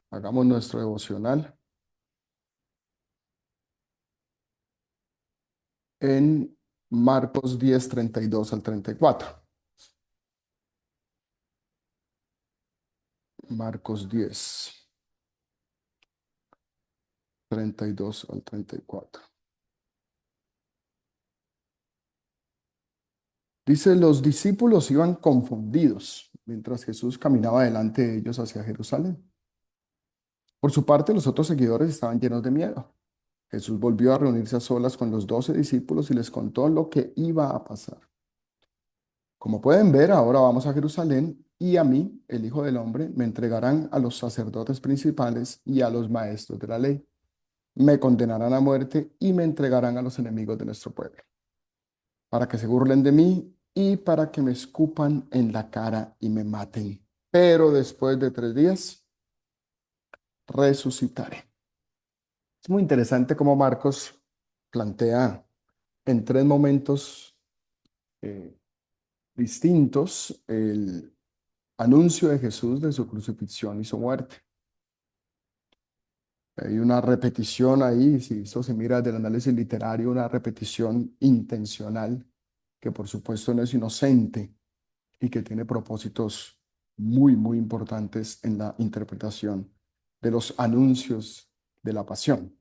Hagamos nuestro devocional en Marcos 10 32 al 34. Marcos 10 32 al 34. Dice, los discípulos iban confundidos mientras Jesús caminaba delante de ellos hacia Jerusalén. Por su parte, los otros seguidores estaban llenos de miedo. Jesús volvió a reunirse a solas con los 12 discípulos y les contó lo que iba a pasar. Como pueden ver, ahora vamos a Jerusalén y a mí, el Hijo del Hombre, me entregarán a los sacerdotes principales y a los maestros de la ley. Me condenarán a muerte y me entregarán a los enemigos de nuestro pueblo, para que se burlen de mí y para que me escupan en la cara y me maten. Pero después de 3 días resucitaré. Es muy interesante cómo Marcos plantea en 3 momentos eh, distintos el anuncio de Jesús de su crucifixión y su muerte. Hay una repetición ahí, si eso se mira del análisis literario, una repetición intencional que por supuesto no es inocente y que tiene propósitos muy, muy importantes en la interpretación de los anuncios de la pasión.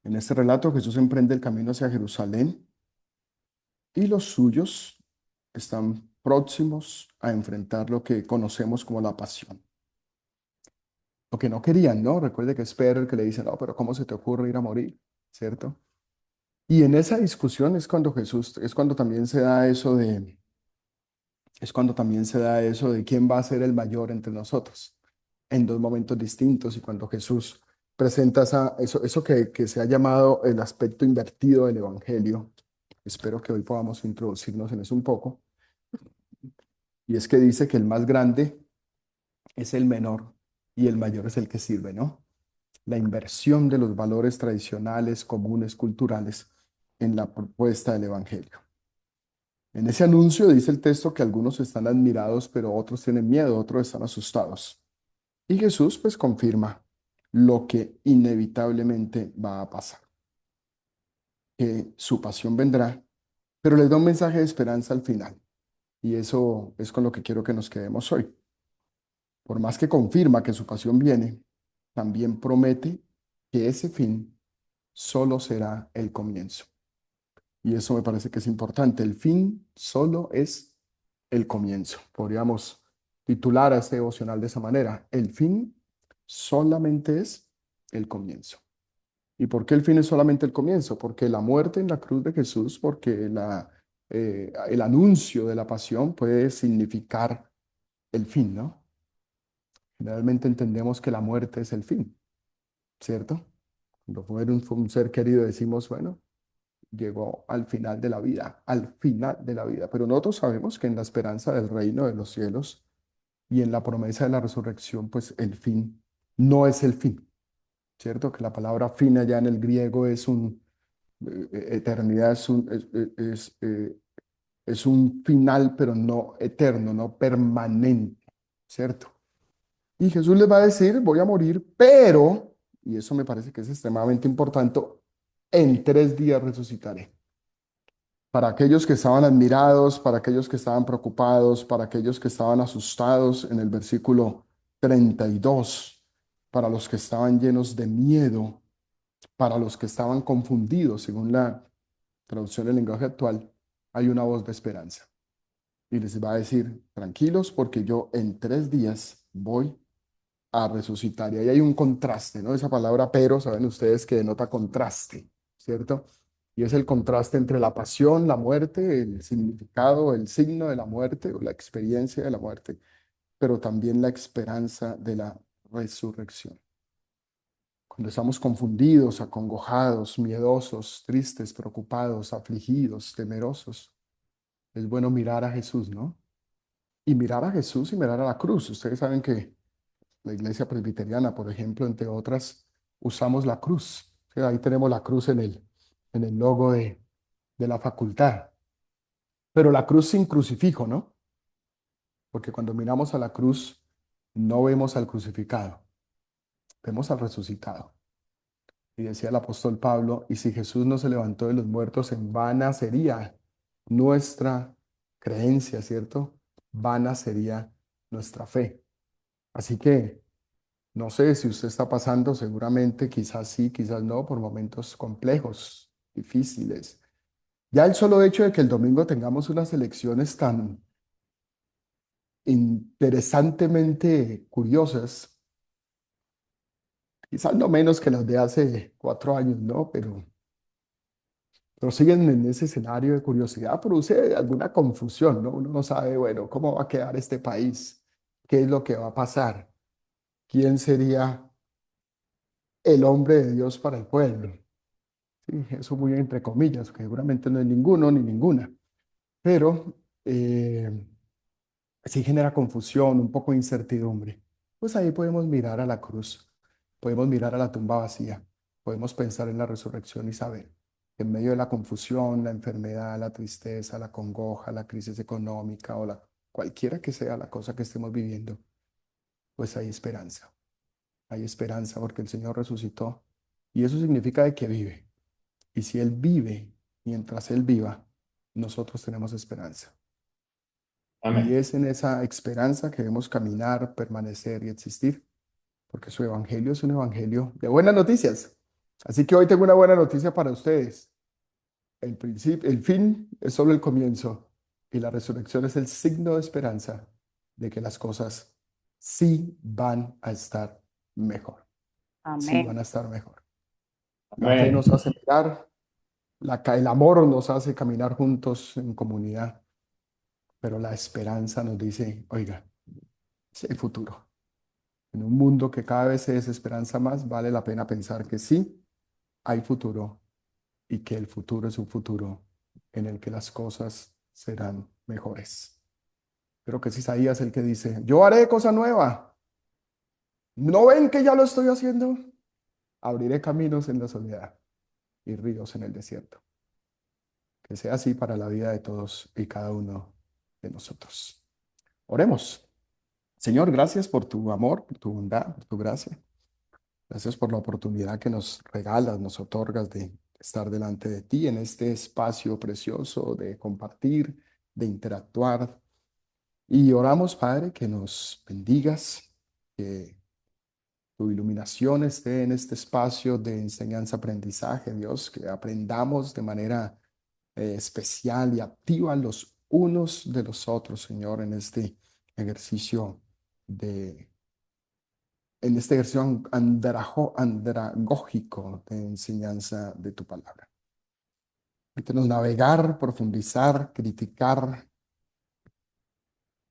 En este relato Jesús emprende el camino hacia Jerusalén y los suyos están próximos a enfrentar lo que conocemos como la pasión. Lo que no querían, ¿no? Recuerde que es Pedro el que le dice, no, pero ¿cómo se te ocurre ir a morir? ¿Cierto? Y en esa discusión es cuando Jesús, es cuando también se da eso de, es cuando también se da eso de quién va a ser el mayor entre nosotros, en 2 momentos distintos, y cuando Jesús presenta eso que se ha llamado el aspecto invertido del Evangelio. Espero que hoy podamos introducirnos en eso un poco, y es que dice que el más grande es el menor y el mayor es el que sirve, ¿no? La inversión de los valores tradicionales, comunes, culturales en la propuesta del Evangelio. En ese anuncio dice el texto que algunos están admirados, pero otros tienen miedo, otros están asustados. Y Jesús pues confirma lo que inevitablemente va a pasar, que su pasión vendrá, pero les da un mensaje de esperanza al final. Y eso es con lo que quiero que nos quedemos hoy. Por más que confirma que su pasión viene, también promete que ese fin solo será el comienzo. Y eso me parece que es importante. El fin solo es el comienzo. Podríamos titular a este devocional de esa manera. El fin solamente es el comienzo. ¿Y por qué el fin es solamente el comienzo? Porque la muerte en la cruz de Jesús, porque el anuncio de la pasión puede significar el fin, ¿no? Generalmente entendemos que la muerte es el fin, ¿cierto? Cuando muere un ser querido decimos, bueno, llegó al final de la vida, al final de la vida. Pero nosotros sabemos que en la esperanza del reino de los cielos y en la promesa de la resurrección, pues el fin no es el fin, ¿cierto? Que la palabra fin allá en el griego es eternidad es un final, pero no eterno, no permanente, ¿cierto? Y Jesús les va a decir, voy a morir, pero, y eso me parece que es extremadamente importante, en 3 días resucitaré. Para aquellos que estaban admirados, para aquellos que estaban preocupados, para aquellos que estaban asustados en el versículo 32, para los que estaban llenos de miedo, para los que estaban confundidos, según la traducción del lenguaje actual, hay una voz de esperanza. Y les va a decir, tranquilos, porque yo en 3 días voy a resucitar. Y ahí hay un contraste, ¿no? Esa palabra pero, saben ustedes que denota contraste, ¿cierto? Y es el contraste entre la pasión, la muerte, el significado, el signo de la muerte o la experiencia de la muerte, pero también la esperanza de la resurrección. Cuando estamos confundidos, acongojados, miedosos, tristes, preocupados, afligidos, temerosos, es bueno mirar a Jesús, ¿no? Y mirar a Jesús y mirar a la cruz. Ustedes saben que la iglesia presbiteriana, por ejemplo, entre otras, usamos la cruz. Sí, ahí tenemos la cruz en el logo de la facultad. Pero la cruz sin crucifijo, ¿no? Porque cuando miramos a la cruz, no vemos al crucificado. vemos al resucitado. Y decía el apóstol Pablo, y si Jesús no se levantó de los muertos, en vana sería nuestra creencia, ¿cierto? Vana sería nuestra fe. Así que no sé si usted está pasando, seguramente, quizás sí, quizás no, por momentos complejos, difíciles. Ya el solo hecho de que el domingo tengamos unas elecciones tan interesantemente curiosas, quizás no menos que las de hace 4 años, ¿no? Pero siguen en ese escenario de curiosidad, produce alguna confusión, ¿no? Uno no sabe, bueno, cómo va a quedar este país, qué es lo que va a pasar, quién sería el hombre de Dios para el pueblo. Sí, eso muy entre comillas, que seguramente no es ninguno ni ninguna, pero sí genera confusión, un poco de incertidumbre. Pues ahí podemos mirar a la cruz, podemos mirar a la tumba vacía, podemos pensar en la resurrección y saber que en medio de la confusión, la enfermedad, la tristeza, la congoja, la crisis económica o cualquiera que sea la cosa que estemos viviendo, pues hay esperanza porque el Señor resucitó y eso significa de que vive. Y si Él vive, mientras Él viva, nosotros tenemos esperanza. Y Amén. es en esa esperanza que debemos caminar, permanecer y existir, porque su evangelio es un evangelio de buenas noticias. Así que hoy tengo una buena noticia para ustedes. El principio, el fin es solo el comienzo y la resurrección es el signo de esperanza de que las cosas sí van a estar mejor. Sí van Amén. a estar mejor. La fe Amén. nos hace mirar, el amor nos hace caminar juntos en comunidad, pero la esperanza nos dice, oiga, sí hay futuro. En un mundo que cada vez se desesperanza más, vale la pena pensar que sí hay futuro y que el futuro es un futuro en el que las cosas serán mejores. Creo que es Isaías el que dice, yo haré cosa nueva. ¿No ven que ya lo estoy haciendo? Abriré caminos en la soledad y ríos en el desierto. Que sea así para la vida de todos y cada uno de nosotros. Oremos. Señor, gracias por tu amor, por tu bondad, por tu gracia. Gracias por la oportunidad que nos regalas, nos otorgas de estar delante de ti en este espacio precioso, de compartir, de interactuar. Y oramos, Padre, que nos bendigas, que tu iluminación esté en este espacio de enseñanza-aprendizaje, Dios, que aprendamos de manera especial y activa los unos de los otros, Señor, ejercicio de en este ejercicio andragógico de enseñanza de tu palabra. Permítenos navegar, profundizar, criticar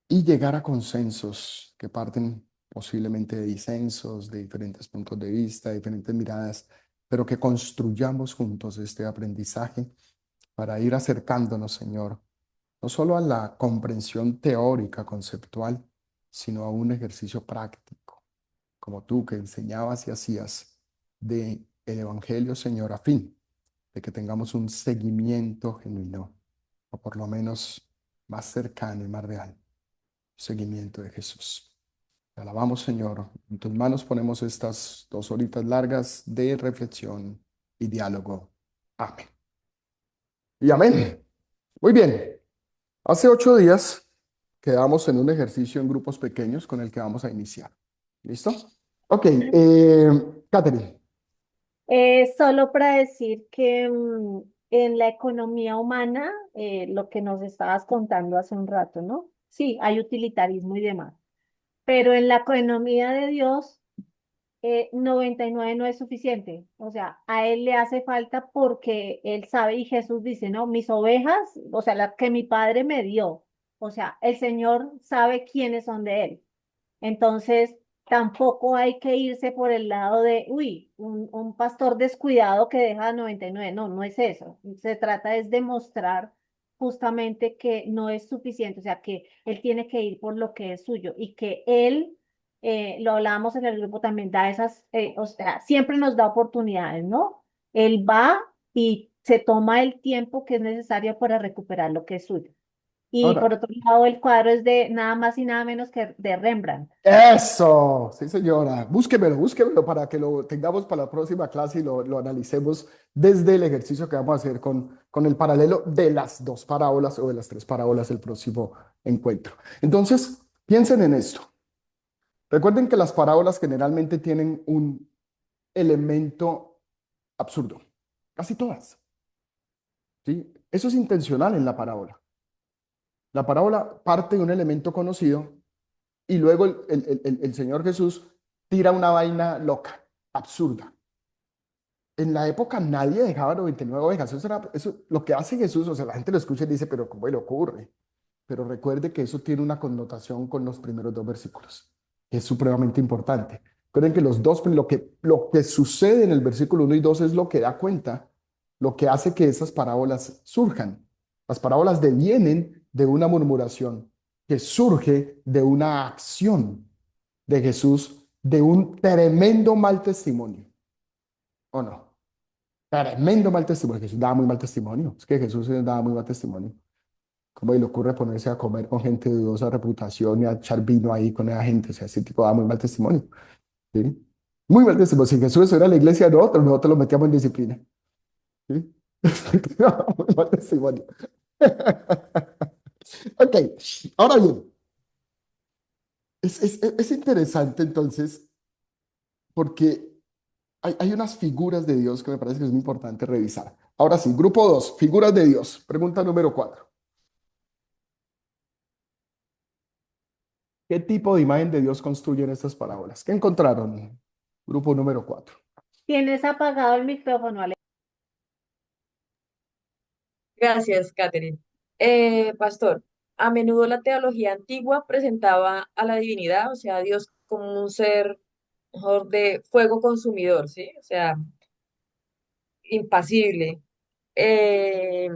y llegar a consensos que parten posiblemente de disensos, de diferentes puntos de vista, diferentes miradas, pero que construyamos juntos este aprendizaje para ir acercándonos, Señor, no solo a la comprensión teórica, conceptual, sino a un ejercicio práctico como tú que enseñabas y hacías de el Evangelio, Señor, a fin de que tengamos un seguimiento genuino, o por lo menos más cercano y más real, seguimiento de Jesús. Te alabamos, Señor. En tus manos ponemos estas 2 horitas largas de reflexión y diálogo. Amén. Y amén. Muy bien. Hace 8 días quedamos en un ejercicio en grupos pequeños con el que vamos a iniciar. ¿Listo? Ok, Catherine. Solo para decir que en la economía humana, lo que nos estabas contando hace un rato, ¿no? Sí, hay utilitarismo y demás, pero en la economía de Dios, 99 no es suficiente. O sea, a Él le hace falta porque Él sabe y Jesús dice, no, mis ovejas, o sea, las que mi Padre me dio, o sea, el Señor sabe quiénes son de Él. Entonces, tampoco hay que irse por el lado de, uy, un pastor descuidado que deja a 99. No, no es eso. Se trata es de mostrar justamente que no es suficiente, o sea, que él tiene que ir por lo que es suyo y que él, lo hablábamos en el grupo también, da esas, o sea, siempre nos da oportunidades, ¿no? Él va y se toma el tiempo que es necesario para recuperar lo que es suyo. Y Ahora, por otro lado, el cuadro es de nada más y nada menos que de Rembrandt. eso, sí señora, búsquemelo, búsquemelo para que lo tengamos para la próxima clase y lo analicemos desde el ejercicio que vamos a hacer con el paralelo de las dos parábolas o de las tres parábolas el próximo encuentro. Entonces, piensen en esto. Recuerden que las parábolas generalmente tienen un elemento absurdo, casi todas, ¿sí? Eso es intencional en la parábola. La parábola parte de un elemento conocido y luego el Señor Jesús tira una vaina loca, absurda. En la época nadie dejaba 99 ovejas. Eso, lo que hace Jesús, o sea, la gente lo escucha y dice, pero ¿cómo le ocurre? Pero recuerde que eso tiene una connotación con los primeros dos versículos, que es supremamente importante. Recuerden que lo que sucede en el versículo 1 y 2 es lo que da cuenta, lo que hace que esas parábolas surjan. Las parábolas devienen de una murmuración que surge de una acción de Jesús, de un tremendo mal testimonio, ¿o no? Tremendo mal testimonio. Jesús daba muy mal testimonio. Es que Jesús daba muy mal testimonio. ¿Cómo le ocurre ponerse a comer con gente de dudosa reputación y a echar vino ahí con esa gente? O sea, ese tipo da muy mal testimonio. ¿Sí? Muy mal testimonio. Si Jesús era la iglesia de nosotros lo metíamos en disciplina. ¿Sí? Muy mal testimonio. Ok, ahora bien, es interesante entonces porque hay unas figuras de Dios que me parece que es muy importante revisar. Ahora sí, grupo 2, figuras de Dios. Pregunta número 4. ¿Qué tipo de imagen de Dios construyen estas parábolas? ¿Qué encontraron? Grupo número 4. Tienes apagado el micrófono, Ale. Gracias, Catherine. Pastor, a menudo la teología antigua presentaba a la divinidad, o sea, a Dios como un ser mejor de fuego consumidor, ¿sí? O sea, impasible, eh,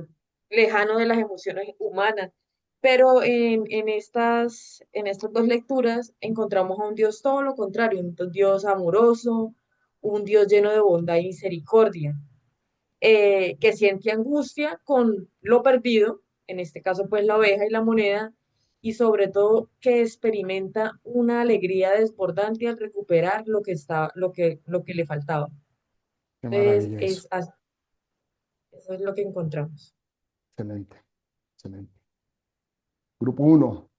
lejano de las emociones humanas. Pero en estas dos lecturas encontramos a un Dios todo lo contrario, un Dios amoroso, un Dios lleno de bondad y misericordia que siente angustia con lo perdido, en este caso pues la oveja y la moneda, y sobre todo que experimenta una alegría desbordante al recuperar lo que le faltaba. Qué Entonces, maravilla eso. eso es lo que encontramos. Excelente, excelente. Grupo 1.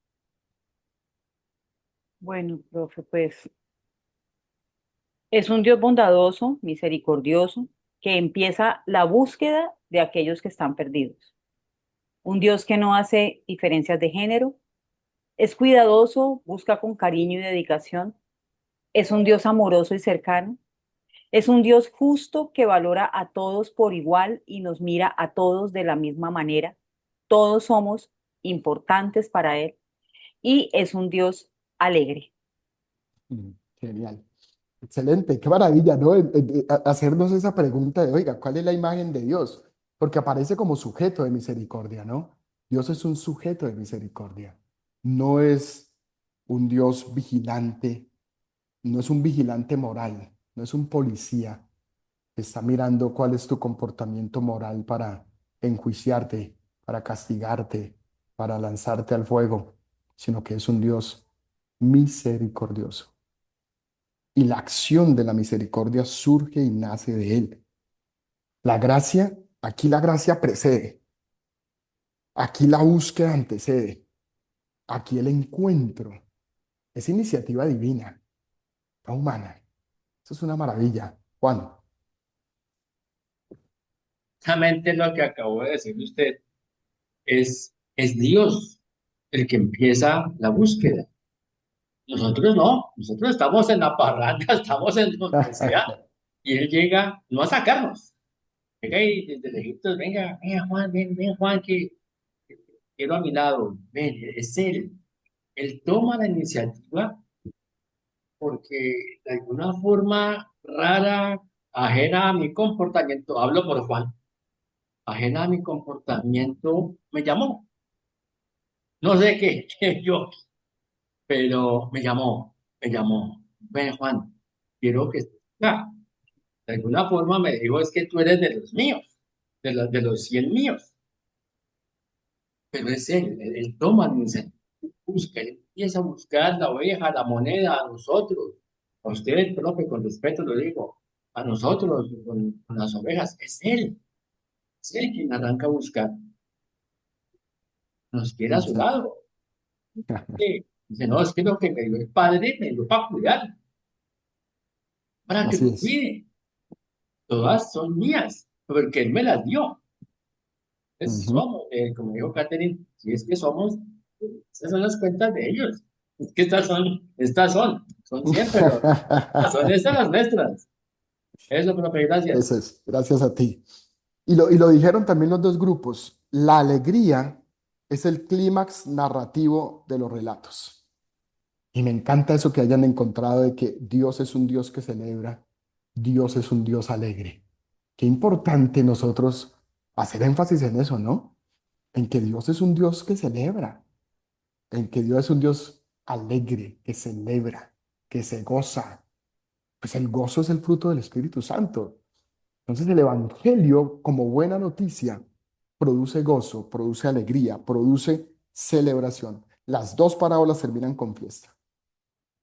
Bueno, profe, pues es un Dios bondadoso, misericordioso, que empieza la búsqueda de aquellos que están perdidos. Un Dios que no hace diferencias de género, es cuidadoso, busca con cariño y dedicación, es un Dios amoroso y cercano, es un Dios justo que valora a todos por igual y nos mira a todos de la misma manera. Todos somos importantes para Él y es un Dios alegre. Genial. Excelente, qué maravilla, ¿no? Hacernos esa pregunta de, oiga, ¿cuál es la imagen de Dios? Porque aparece como sujeto de misericordia, ¿no? Dios es un sujeto de misericordia. No es un Dios vigilante, no es un vigilante moral, no es un policía que está mirando cuál es tu comportamiento moral para enjuiciarte, para castigarte, para lanzarte al fuego, sino que es un Dios misericordioso. Y la acción de la misericordia surge y nace de Él. La gracia, aquí la gracia precede, aquí la búsqueda antecede, aquí el encuentro es iniciativa divina, no humana. Eso es una maravilla. Juan, Exactamente lo que acabó de decir usted. Es Dios el que empieza la búsqueda. Nosotros no, nosotros estamos en la parranda, estamos en donde sea, y Él llega no a sacarnos, llega y desde el Egipto, venga, venga Juan, ven, ven Juan, que quiero a mi lado, ven, es Él. Él toma la iniciativa porque de alguna forma rara, ajena a mi comportamiento, hablo por Juan, ajena a mi comportamiento, me llamó. No sé qué, qué yo, pero me llamó. Ven, Juan, quiero que estés acá. De alguna forma me dijo, es que tú eres de los míos, de los 100 míos. pero es él toma la iniciativa, busca, él empieza a buscar la oveja, la moneda a nosotros, a ustedes, profe, con respeto lo digo, a nosotros con las ovejas, es él quien arranca a buscar, nos quiere a su Exacto. lado. Sí. Dice, no, es que lo que me dio el padre me dio para cuidar, para que Así me es. cuide. Todas son mías, porque él me las dio. Entonces, Ujú. somos, como dijo Catherine, si es que somos, esas son las cuentas de ellos. Es que son siempre, son estas las nuestras. Eso, profe, gracias. Eso es, gracias a ti. Y lo dijeron también los dos grupos. La alegría es el clímax narrativo de los relatos. Y me encanta eso que hayan encontrado de que Dios es un Dios que celebra, Dios es un Dios alegre. Qué importante nosotros hacer énfasis en eso, ¿no? En que Dios es un Dios que celebra, en que Dios es un Dios alegre, que celebra, que se goza. Pues el gozo es el fruto del Espíritu Santo. Entonces el Evangelio, como buena noticia, produce gozo, produce alegría, produce celebración. Las dos parábolas terminan con fiesta.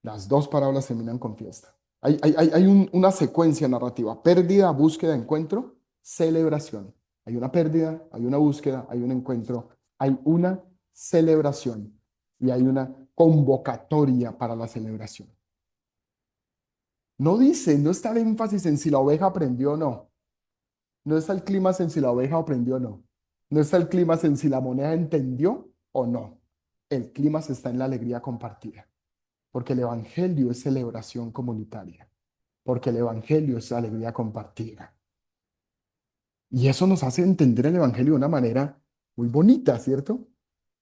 Las dos parábolas terminan con fiesta. Hay una secuencia narrativa: pérdida, búsqueda, encuentro, celebración. Hay una pérdida, hay una búsqueda, hay un encuentro, hay una celebración y hay una convocatoria para la celebración. No dice, no está el énfasis en si la oveja aprendió o no. No está el clima en si la oveja aprendió o no. No está el clima en si la moneda entendió o no. El clima está en la alegría compartida. Porque el Evangelio es celebración comunitaria, porque el Evangelio es alegría compartida. Y eso nos hace entender el Evangelio de una manera muy bonita, ¿cierto?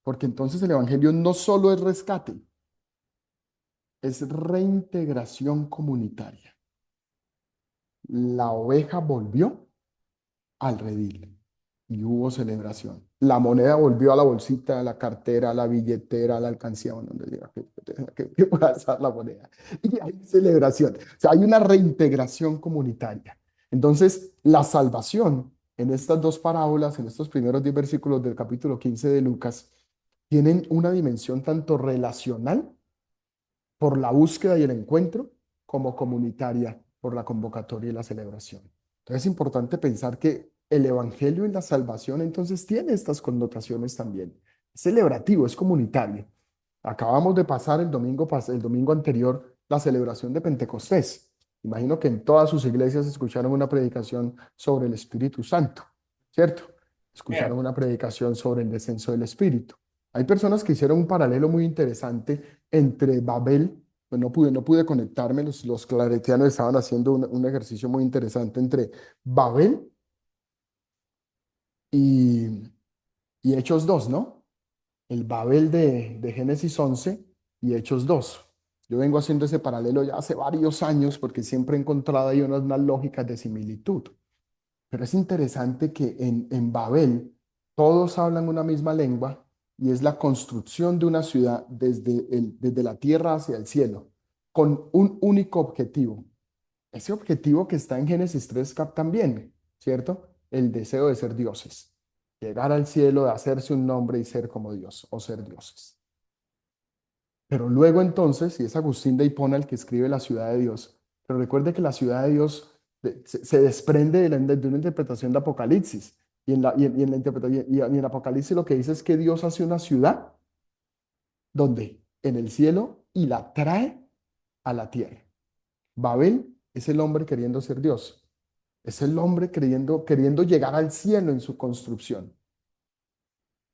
Porque entonces el Evangelio no solo es rescate, es reintegración comunitaria. La oveja volvió al redil y hubo celebración. La moneda volvió a la bolsita, a la cartera, a la billetera, a la alcancía, donde diga que pueda estar la moneda. Y hay celebración. O sea, hay una reintegración comunitaria. Entonces, la salvación en estas dos parábolas, en estos primeros 10 versículos del capítulo 15 de Lucas, tienen una dimensión tanto relacional por la búsqueda y el encuentro, como comunitaria por la convocatoria y la celebración. Entonces es importante pensar que el evangelio y la salvación entonces tiene estas connotaciones también. Es celebrativo, es comunitario. Acabamos de pasar el domingo anterior la celebración de Pentecostés. Imagino que en todas sus iglesias escucharon una predicación sobre el Espíritu Santo, ¿cierto? Escucharon Bien. una predicación sobre el descenso del Espíritu. Hay personas que hicieron un paralelo muy interesante entre Babel. Pues no pude conectarme, los claretianos estaban haciendo un ejercicio muy interesante entre Babel y, y Hechos 2, ¿no? El Babel de Génesis 11 y Hechos 2. Yo vengo haciendo ese paralelo ya hace varios años porque siempre he encontrado ahí unas lógicas de similitud. Pero es interesante que en Babel todos hablan una misma lengua y es la construcción de una ciudad desde la tierra hacia el cielo, con un único objetivo. Ese objetivo que está en Génesis 3 también, ¿cierto? El deseo de ser dioses. Llegar al cielo, de hacerse un nombre y ser como Dios o ser dioses. Pero luego entonces, y es Agustín de Hipona el que escribe la ciudad de Dios, pero recuerde que la ciudad de Dios se desprende de una interpretación de Apocalipsis. Y en Apocalipsis lo que dice es que Dios hace una ciudad donde en el cielo y la trae a la tierra. Babel es el hombre queriendo ser Dios. Es el hombre queriendo llegar al cielo en su construcción.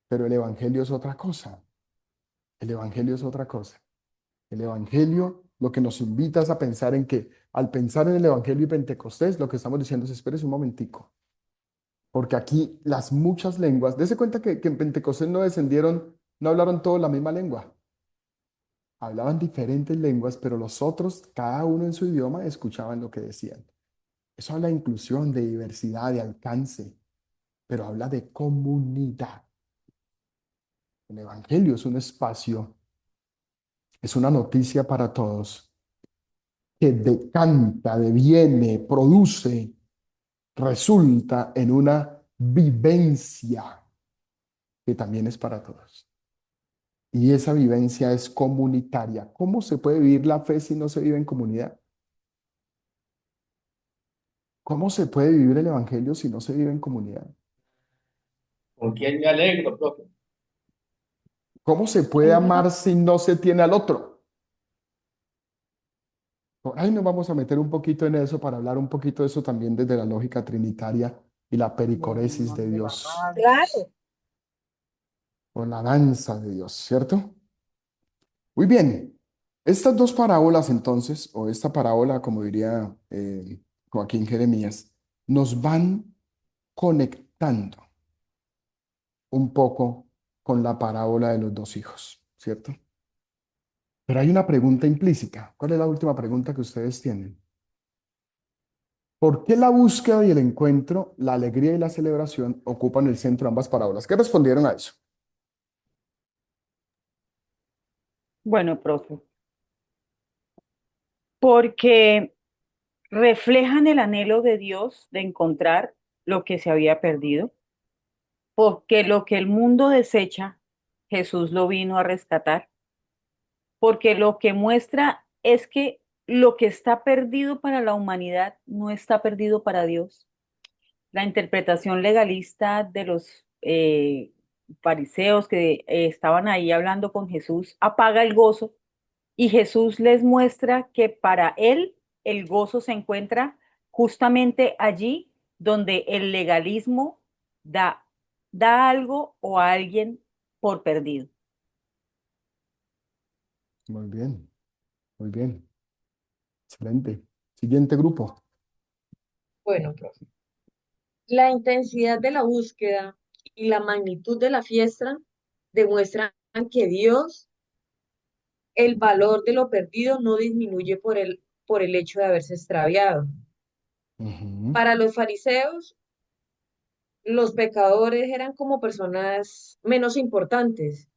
Pero el Evangelio es otra cosa. El Evangelio es otra cosa. El Evangelio lo que nos invita es a pensar en que al pensar en el Evangelio y Pentecostés, lo que estamos diciendo es: espérese un momentico, porque aquí las muchas lenguas, dése cuenta que en Pentecostés no descendieron, no hablaron todos la misma lengua, hablaban diferentes lenguas, pero los otros, cada uno en su idioma, escuchaban lo que decían. Eso habla de inclusión, de diversidad, de alcance, pero habla de comunidad. El Evangelio es un espacio, es una noticia para todos que decanta, deviene, produce, resulta en una vivencia que también es para todos. Y esa vivencia es comunitaria. ¿Cómo se puede vivir la fe si no se vive en comunidad? ¿Cómo se puede vivir el evangelio si no se vive en comunidad? ¿Con quién me alegro, profe? ¿Cómo se puede amar si no se tiene al otro? Por ahí nos vamos a meter un poquito en eso para hablar un poquito de eso también desde la lógica trinitaria y la pericoresis de Dios, Claro, o la danza de Dios, ¿cierto? Muy bien. Estas dos parábolas entonces, o esta parábola, como diría Joaquín Jeremías, nos van conectando un poco con la parábola de los dos hijos, ¿cierto? Pero hay una pregunta implícita. ¿Cuál es la última pregunta que ustedes tienen? ¿Por qué la búsqueda y el encuentro, la alegría y la celebración ocupan el centro de ambas parábolas? ¿Qué respondieron a eso? Bueno, profe, porque reflejan el anhelo de Dios de encontrar lo que se había perdido, porque lo que el mundo desecha, Jesús lo vino a rescatar, porque lo que muestra es que lo que está perdido para la humanidad no está perdido para Dios. La interpretación legalista de los fariseos que estaban ahí hablando con Jesús apaga el gozo y Jesús les muestra que para él el gozo se encuentra justamente allí donde el legalismo da algo o a alguien por perdido. Muy bien, muy bien. Excelente. Siguiente grupo. Bueno, profe. La intensidad de la búsqueda y la magnitud de la fiesta demuestran que Dios, el valor de lo perdido no disminuye por el hecho de haberse extraviado. Ujú, Para los fariseos, los pecadores eran como personas menos importantes.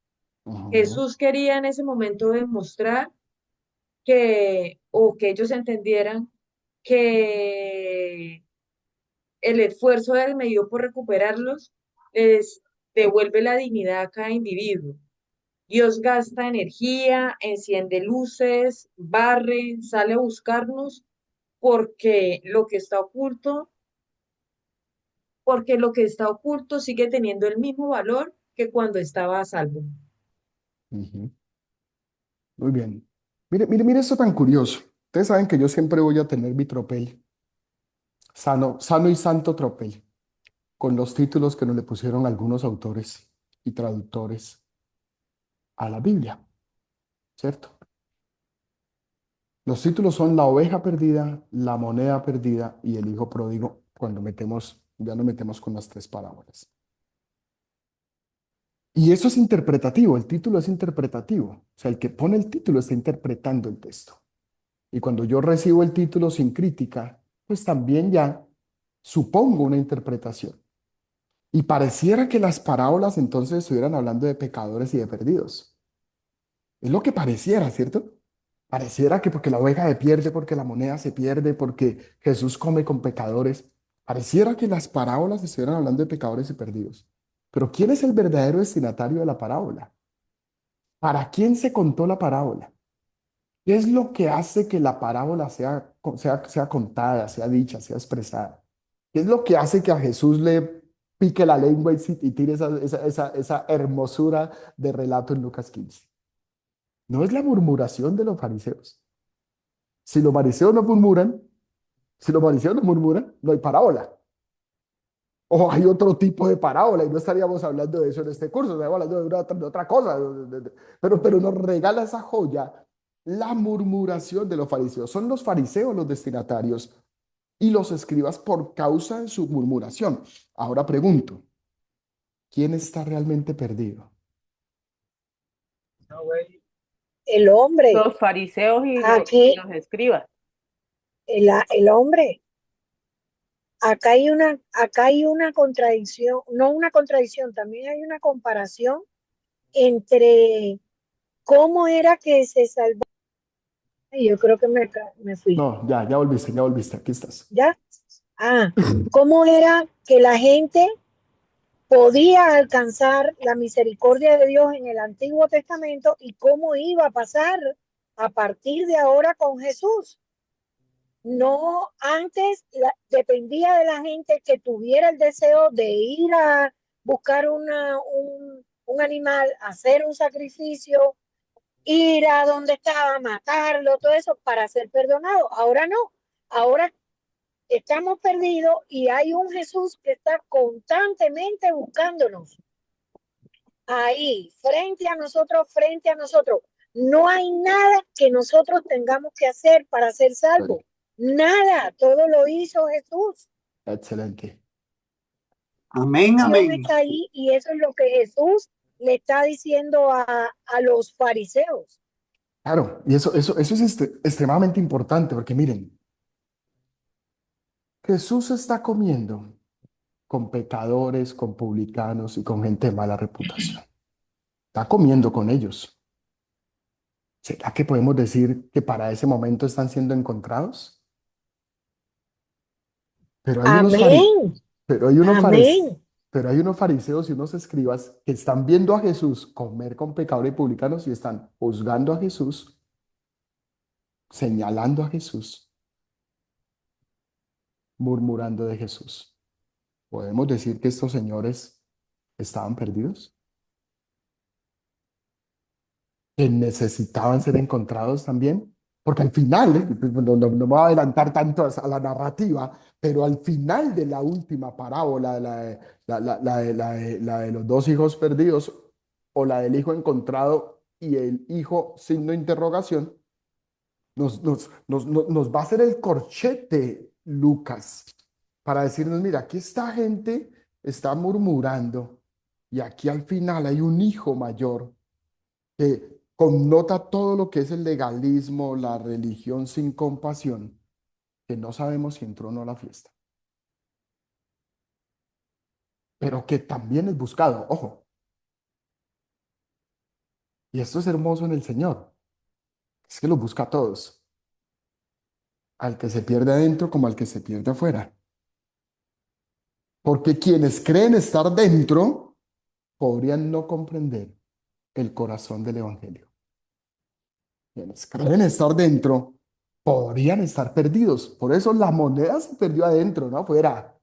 ujú, Jesús quería en ese momento demostrar o que ellos entendieran que el esfuerzo del medio por recuperarlos les devuelve la dignidad a cada individuo. Dios gasta energía, enciende luces, barre, sale a buscarnos porque lo que está oculto, porque lo que está oculto sigue teniendo el mismo valor que cuando estaba a salvo. ujú. Muy bien. Mire, mire, mire esto tan curioso. Ustedes saben que yo siempre voy a tener mi tropel, sano, sano y santo tropel, con los títulos que nos le pusieron algunos autores y traductores a la Biblia, ¿cierto? Los títulos son La oveja perdida, La moneda perdida y El hijo pródigo, cuando ya nos metemos con las tres parábolas. Y eso es interpretativo, el título es interpretativo. O sea, el que pone el título está interpretando el texto. Y cuando yo recibo el título sin crítica, pues también ya supongo una interpretación. Y pareciera que las parábolas entonces estuvieran hablando de pecadores y de perdidos. Es lo que pareciera, ¿cierto? Pareciera que porque la oveja se pierde, porque la moneda se pierde, porque Jesús come con pecadores. Pareciera que las parábolas estuvieran hablando de pecadores y perdidos. Pero ¿quién es el verdadero destinatario de la parábola? ¿Para quién se contó la parábola? ¿Qué es lo que hace que la parábola sea contada, sea dicha, sea expresada? ¿Qué es lo que hace que a Jesús le pique la lengua y tire esa hermosura de relato en Lucas 15? No es la murmuración de los fariseos. Si los fariseos no murmuran, si los fariseos no murmuran, no hay parábola. O hay otro tipo de parábola y no estaríamos hablando de eso en este curso, estaríamos hablando de otra cosa. Pero nos regala esa joya, la murmuración de los fariseos. Son los fariseos los destinatarios y los escribas por causa de su murmuración. Ahora pregunto, ¿quién está realmente perdido? el hombre, Los fariseos y aquí, los escribas. el hombre, acá hay una contradicción, no una contradicción, también hay una comparación entre cómo era que se salvaba. Yo creo que me fui. No, ya volviste, aquí estás. ¿Ya? Ah, cómo era que la gente podía alcanzar la misericordia de Dios en el Antiguo Testamento y cómo iba a pasar a partir de ahora con Jesús. No, antes dependía de la gente que tuviera el deseo de ir a buscar un animal, hacer un sacrificio, ir a donde estaba, matarlo, todo eso para ser perdonado. Ahora no, ahora estamos perdidos y hay un Jesús que está constantemente buscándonos ahí, frente a nosotros, frente a nosotros. No hay nada que nosotros tengamos que hacer para ser salvos. Nada, todo lo hizo Jesús. Excelente. Amén, Dios amén. está ahí y eso es lo que Jesús le está diciendo a los fariseos. Claro, y eso es extremadamente importante porque miren, Jesús está comiendo con pecadores, con publicanos y con gente de mala reputación. Está comiendo con ellos. ¿Será que podemos decir que para ese momento están siendo encontrados? Pero hay unos Amén, pero hay unos amén. pero hay unos fariseos y unos escribas que están viendo a Jesús comer con pecadores y publicanos y están juzgando a Jesús, señalando a Jesús, murmurando de Jesús. ¿Podemos decir que estos señores estaban perdidos? ¿Que necesitaban ser encontrados también? Porque al final, no me voy a adelantar tanto a la narrativa, pero al final de la última parábola, la de los dos hijos perdidos o la del hijo encontrado y el hijo signo de interrogación, nos va a hacer el corchete Lucas para decirnos, mira, aquí esta gente está murmurando y aquí al final hay un hijo mayor que connota todo lo que es el legalismo, la religión sin compasión, que no sabemos si entró o no a la fiesta, pero que también es buscado, ojo. Y esto es hermoso en el Señor, es que lo busca a todos, al que se pierde adentro como al que se pierde afuera. Porque quienes creen estar dentro podrían no comprender el corazón del Evangelio. Quienes creen estar dentro podrían estar perdidos. Por eso la moneda se perdió adentro, no afuera.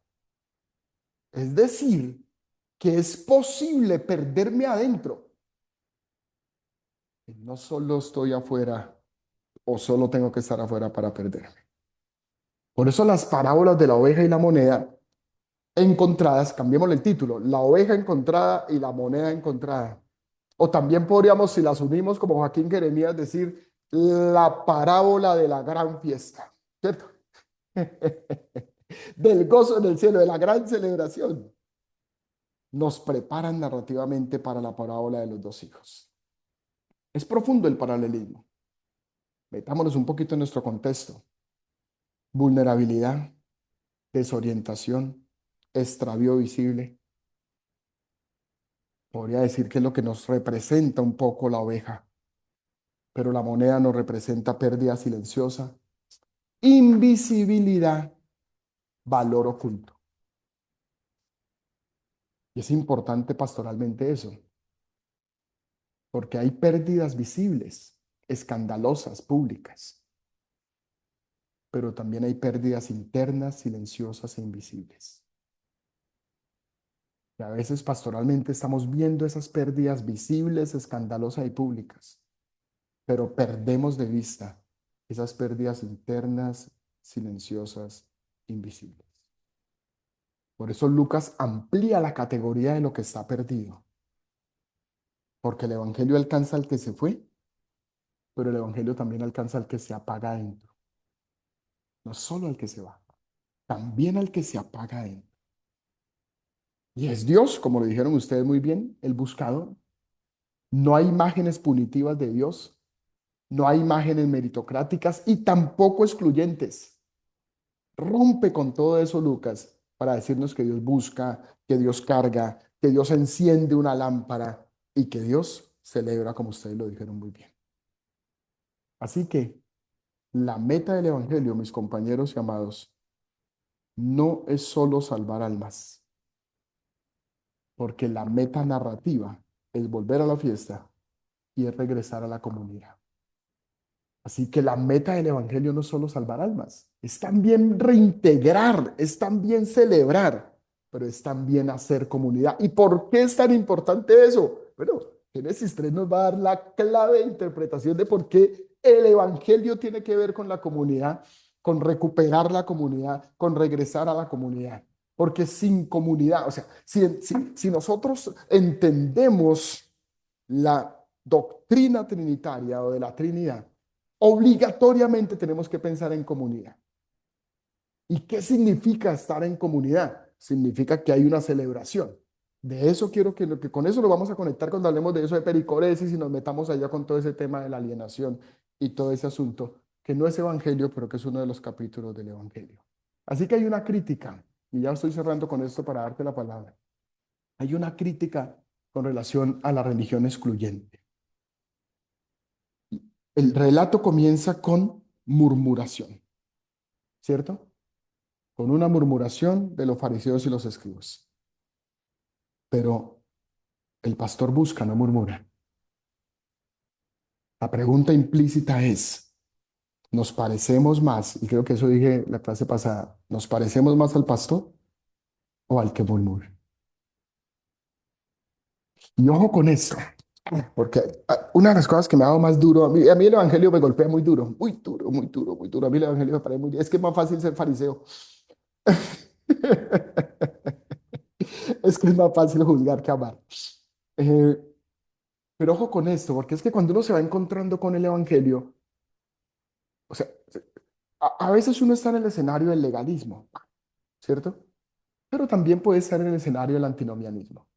Es decir, que es posible perderme adentro. No solo estoy afuera o solo tengo que estar afuera para perderme. Por eso las parábolas de la oveja y la moneda encontradas, cambiémosle el título, la oveja encontrada y la moneda encontrada. O también podríamos, si las unimos como Joaquín Jeremías, decir la parábola de la gran fiesta, ¿cierto? Del gozo en el cielo, de la gran celebración. Nos preparan narrativamente para la parábola de los dos hijos. Es profundo el paralelismo. Metámonos un poquito en nuestro contexto. Vulnerabilidad, desorientación, extravío visible. Podría decir que es lo que nos representa un poco la oveja, pero la moneda nos representa pérdida silenciosa, invisibilidad, valor oculto. Y es importante pastoralmente eso, porque hay pérdidas visibles, escandalosas, públicas, pero también hay pérdidas internas, silenciosas e invisibles. Y a veces pastoralmente estamos viendo esas pérdidas visibles, escandalosas y públicas, pero perdemos de vista esas pérdidas internas, silenciosas, invisibles. Por eso Lucas amplía la categoría de lo que está perdido, porque el Evangelio alcanza al que se fue, pero el Evangelio también alcanza al que se apaga adentro. No solo al que se va, también al que se apaga adentro. Y es Dios, como lo dijeron ustedes muy bien, el buscador. No hay imágenes punitivas de Dios, no hay imágenes meritocráticas y tampoco excluyentes. Rompe con todo eso Lucas para decirnos que Dios busca, que Dios carga, que Dios enciende una lámpara y que Dios celebra, como ustedes lo dijeron muy bien. Así que la meta del Evangelio, mis compañeros y amados, no es solo salvar almas. porque la meta narrativa es volver a la fiesta y es regresar a la comunidad. Así que la meta del evangelio no es solo salvar almas, es también reintegrar, es también celebrar, pero es también hacer comunidad. ¿Y por qué es tan importante eso? Bueno, Génesis 3 nos va a dar la clave de interpretación de por qué el evangelio tiene que ver con la comunidad, con recuperar la comunidad, con regresar a la comunidad. Porque sin comunidad, o sea, si nosotros entendemos la doctrina trinitaria o de la Trinidad, obligatoriamente tenemos que pensar en comunidad. ¿Y qué significa estar en comunidad? Significa que hay una celebración. De eso quiero que con eso lo vamos a conectar cuando hablemos de eso de pericoresis y nos metamos allá con todo ese tema de la alienación y todo ese asunto, que no es evangelio, pero que es uno de los capítulos del evangelio. Así que hay una crítica, y ya estoy cerrando con esto para darte la palabra. Hay una crítica con relación a la religión excluyente. El relato comienza con murmuración, ¿cierto? Con una murmuración de los fariseos y los escribas. Pero el pastor busca, no murmura. La pregunta implícita es, ¿nos parecemos más? Y creo que eso dije la clase pasada, ¿nos parecemos más al pastor o al que murmura? Y ojo con esto, porque una de las cosas que me ha dado más duro, a mí el evangelio me golpea muy duro, muy duro, muy duro, muy duro. A mí el evangelio me parece muy duro. Es que es más fácil ser fariseo. Es que es más fácil juzgar que amar. Eh, pero ojo con esto, porque es que cuando uno se va encontrando con el evangelio, o sea, a veces uno está en el escenario del legalismo, ¿cierto? Pero también puede estar en el escenario del antinomianismo.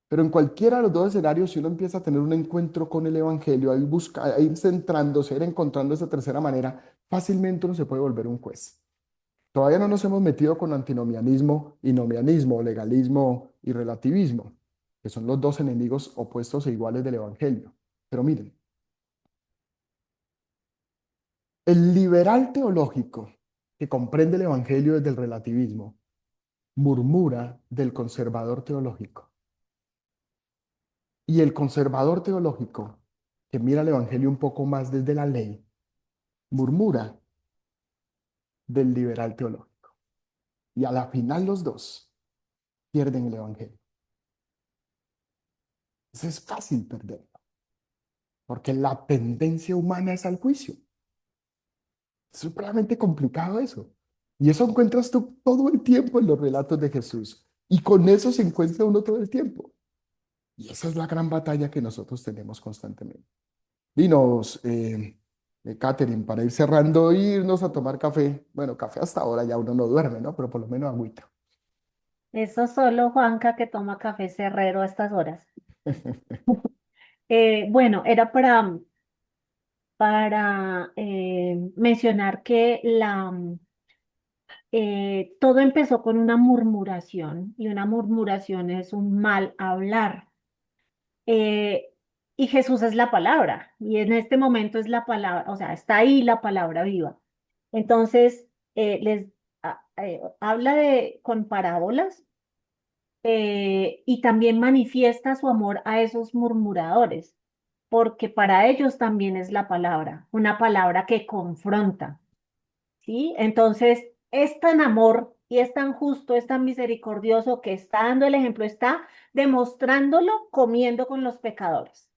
Pero en cualquiera de los dos escenarios, si uno empieza a tener un encuentro con el evangelio, a ir centrándose, a ir encontrando esa tercera manera, fácilmente uno se puede volver un juez. Todavía no nos hemos metido con antinomianismo y nomianismo, legalismo y relativismo, que son los dos enemigos opuestos e iguales del evangelio. Pero miren, el liberal teológico que comprende el evangelio desde el relativismo murmura del conservador teológico. Y el conservador teológico que mira el evangelio un poco más desde la ley, murmura del liberal teológico. Y a la final los dos pierden el evangelio. Eso es fácil perderlo, porque la tendencia humana es al juicio. Es supremamente complicado eso. Y eso encuentras tú todo el tiempo en los relatos de Jesús. Y con eso se encuentra uno todo el tiempo. Y esa es la gran batalla que nosotros tenemos constantemente. Dinos, Catherine, para ir cerrando, irnos a tomar café. Bueno, café hasta ahora ya uno no duerme, ¿no? Pero por lo menos agüita. Eso solo Juanca que toma café cerrero a estas horas. Bueno, era para mencionar que todo empezó con una murmuración y una murmuración es un mal hablar. Eh, y Jesús es la palabra y en este momento es la palabra, o sea, está ahí la palabra viva. Entonces, habla con parábolas y también manifiesta su amor a esos murmuradores, porque para ellos también es la palabra, una palabra que confronta. ¿Sí? Entonces, es tan amor y es tan justo, es tan misericordioso que está dando el ejemplo, está demostrándolo comiendo con los pecadores.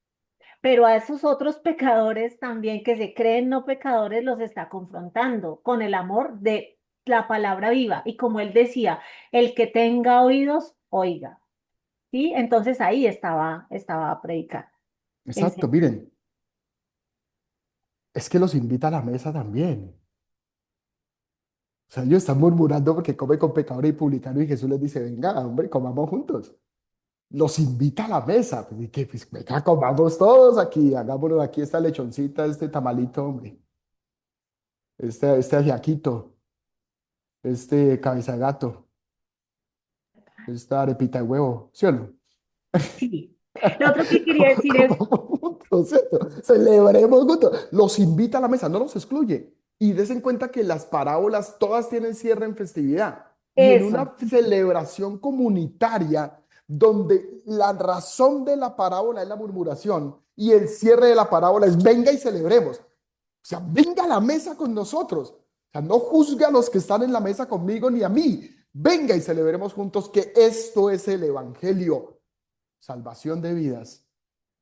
Pero a esos otros pecadores también que se creen no pecadores los está confrontando con el amor de la palabra viva. Y como él decía, el que tenga oídos, oiga. ¿Sí? Entonces ahí estaba a predicar. Exacto, miren, es que los invita a la mesa también. O sea, ellos están murmurando porque come con pecadores y publicanos y Jesús les dice, venga, hombre, comamos juntos. Los invita a la mesa, pues, y que pues, venga, comamos todos aquí, hagámoslo, aquí esta lechoncita, este tamalito, hombre, este ajiaquito, este cabeza de gato, esta arepita de huevo, ¿sí o no? Sí. Lo otro que quería decir es, Comamos juntos, ¿cierto? Celebremos juntos. Los invita a la mesa, no los excluye. Y des en cuenta que las parábolas todas tienen cierre en festividad. Y en eso. una celebración comunitaria donde la razón de la parábola es la murmuración y el cierre de la parábola es venga y celebremos. O sea, venga a la mesa con nosotros. O sea, no juzgue a los que están en la mesa conmigo ni a mí. Venga y celebremos juntos que esto es el evangelio. Salvación de vidas,